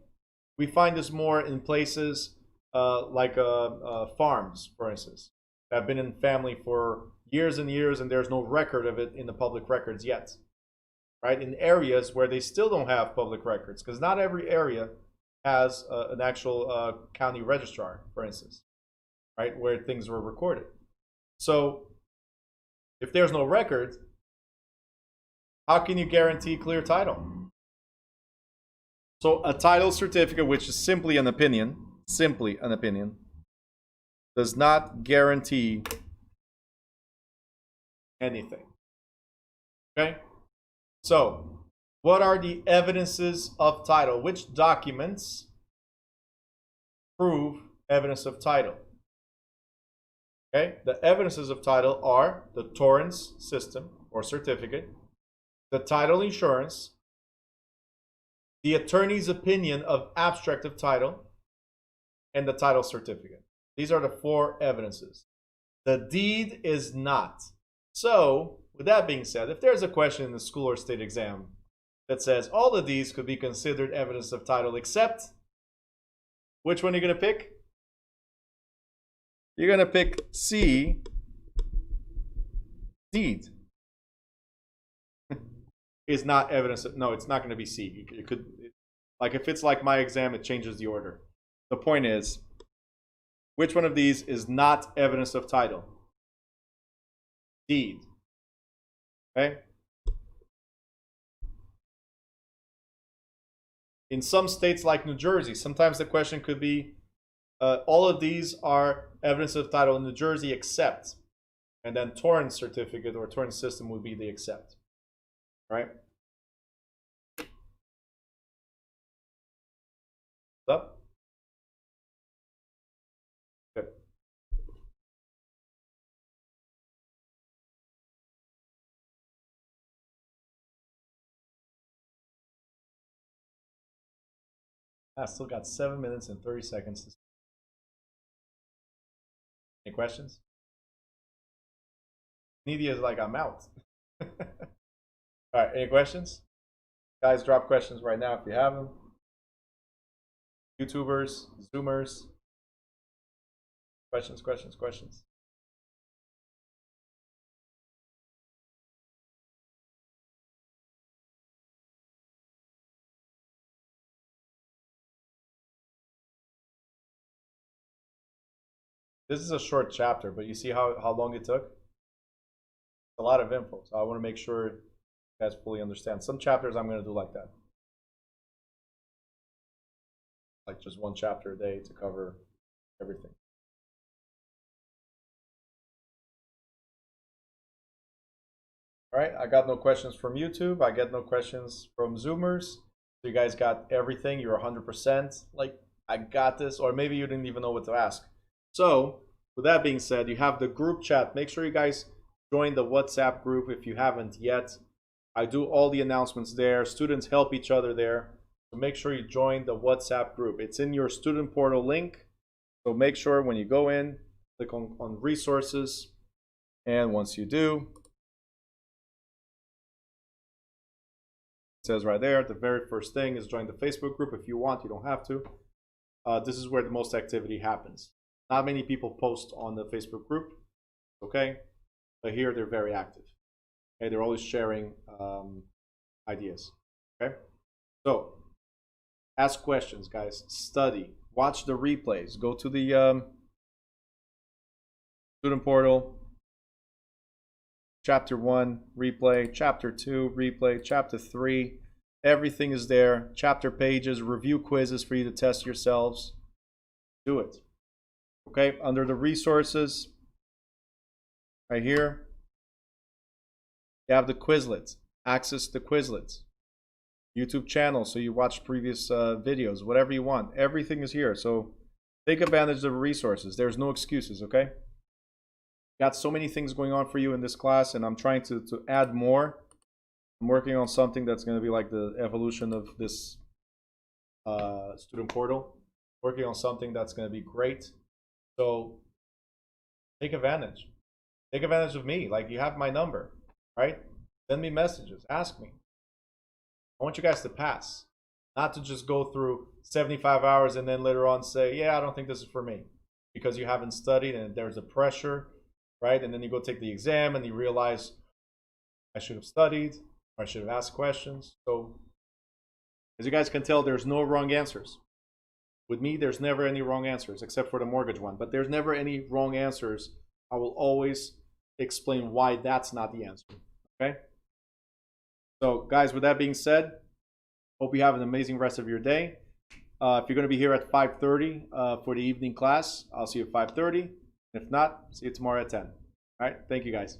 We find this more in places like farms, for instance, that have been in family for years and years, and there's no record of it in the public records yet. Right? In areas where they still don't have public records, because not every area has an actual county registrar, for instance, right, where things were recorded. So if there's no record, how can you guarantee clear title? So a title certificate, which is simply an opinion, does not guarantee anything. Okay? So, what are the evidences of title? Which documents prove evidence of title? Okay, the evidences of title are the Torrens system or certificate, the title insurance, the attorney's opinion of abstract of title, and the title certificate. These are the four evidences. The deed is not. So, with that being said, if there's a question in the school or state exam that says all of these could be considered evidence of title except, which one are you going to pick? You're going to pick C, deed. Is not evidence of, no, it's not going to be C. It could, like if it's like my exam, it changes the order. The point is, which one of these is not evidence of title? Deed. Okay? In some states like New Jersey, sometimes the question could be, all of these are evidence of title in New Jersey except, and then Torrens certificate or Torrens system would be the except. Right? What's up? Good. I still got 7 minutes and 30 seconds. Any questions? Needy is like, I'm out. All right, any questions? Guys, drop questions right now if you have them. YouTubers, Zoomers. Questions, questions, questions. This is a short chapter, but you see how long it took? A lot of info, so I want to make sure you guys fully understand. Some chapters I'm going to do like that. Like just one chapter a day to cover everything. All right, I got no questions from YouTube. I get no questions from Zoomers. So you guys got everything. You're 100%. Like, I got this. Or maybe you didn't even know what to ask. So, with that being said, you have the group chat. Make sure you guys join the WhatsApp group if you haven't yet. I do all the announcements there. Students help each other there. So make sure you join the WhatsApp group. It's in your student portal link. So make sure when you go in, click on resources. And once you do, it says right there, the very first thing is join the Facebook group. If you want, you don't have to. This is where the most activity happens. Not many people post on the Facebook group, okay? But here they're very active. Okay, they're always sharing ideas, okay? So, ask questions, guys. Study. Watch the replays. Go to the student portal. Chapter 1, replay. Chapter 2, replay. Chapter 3, everything is there. Chapter pages, review quizzes for you to test yourselves. Do it. Okay, under the resources, right here, You have the Quizlet, access to Quizlet, YouTube channel, so you watch previous videos, whatever you want. Everything is here. So take advantage of the resources. There's no excuses, okay? Got so many things going on for you in this class, and I'm trying to add more. I'm working on something that's going to be like the evolution of this student portal. Working on something that's going to be great. So take advantage. Take advantage of me. Like, you have my number, right? Send me messages. Ask me. I want you guys to pass, not to just go through 75 hours and then later on say, yeah, I don't think this is for me, because you haven't studied and there's a pressure, right? And then you go take the exam and you realize, I should have studied, or I should have asked questions. So as you guys can tell, there's no wrong answers. With me, there's never any wrong answers, except for the mortgage one. But there's never any wrong answers. I will always explain why that's not the answer, okay? So guys, with that being said, hope you have an amazing rest of your day. If you're going to be here at 5:30 for the evening class, I'll see you at 5:30. If not, see you tomorrow at 10. All right, thank you guys.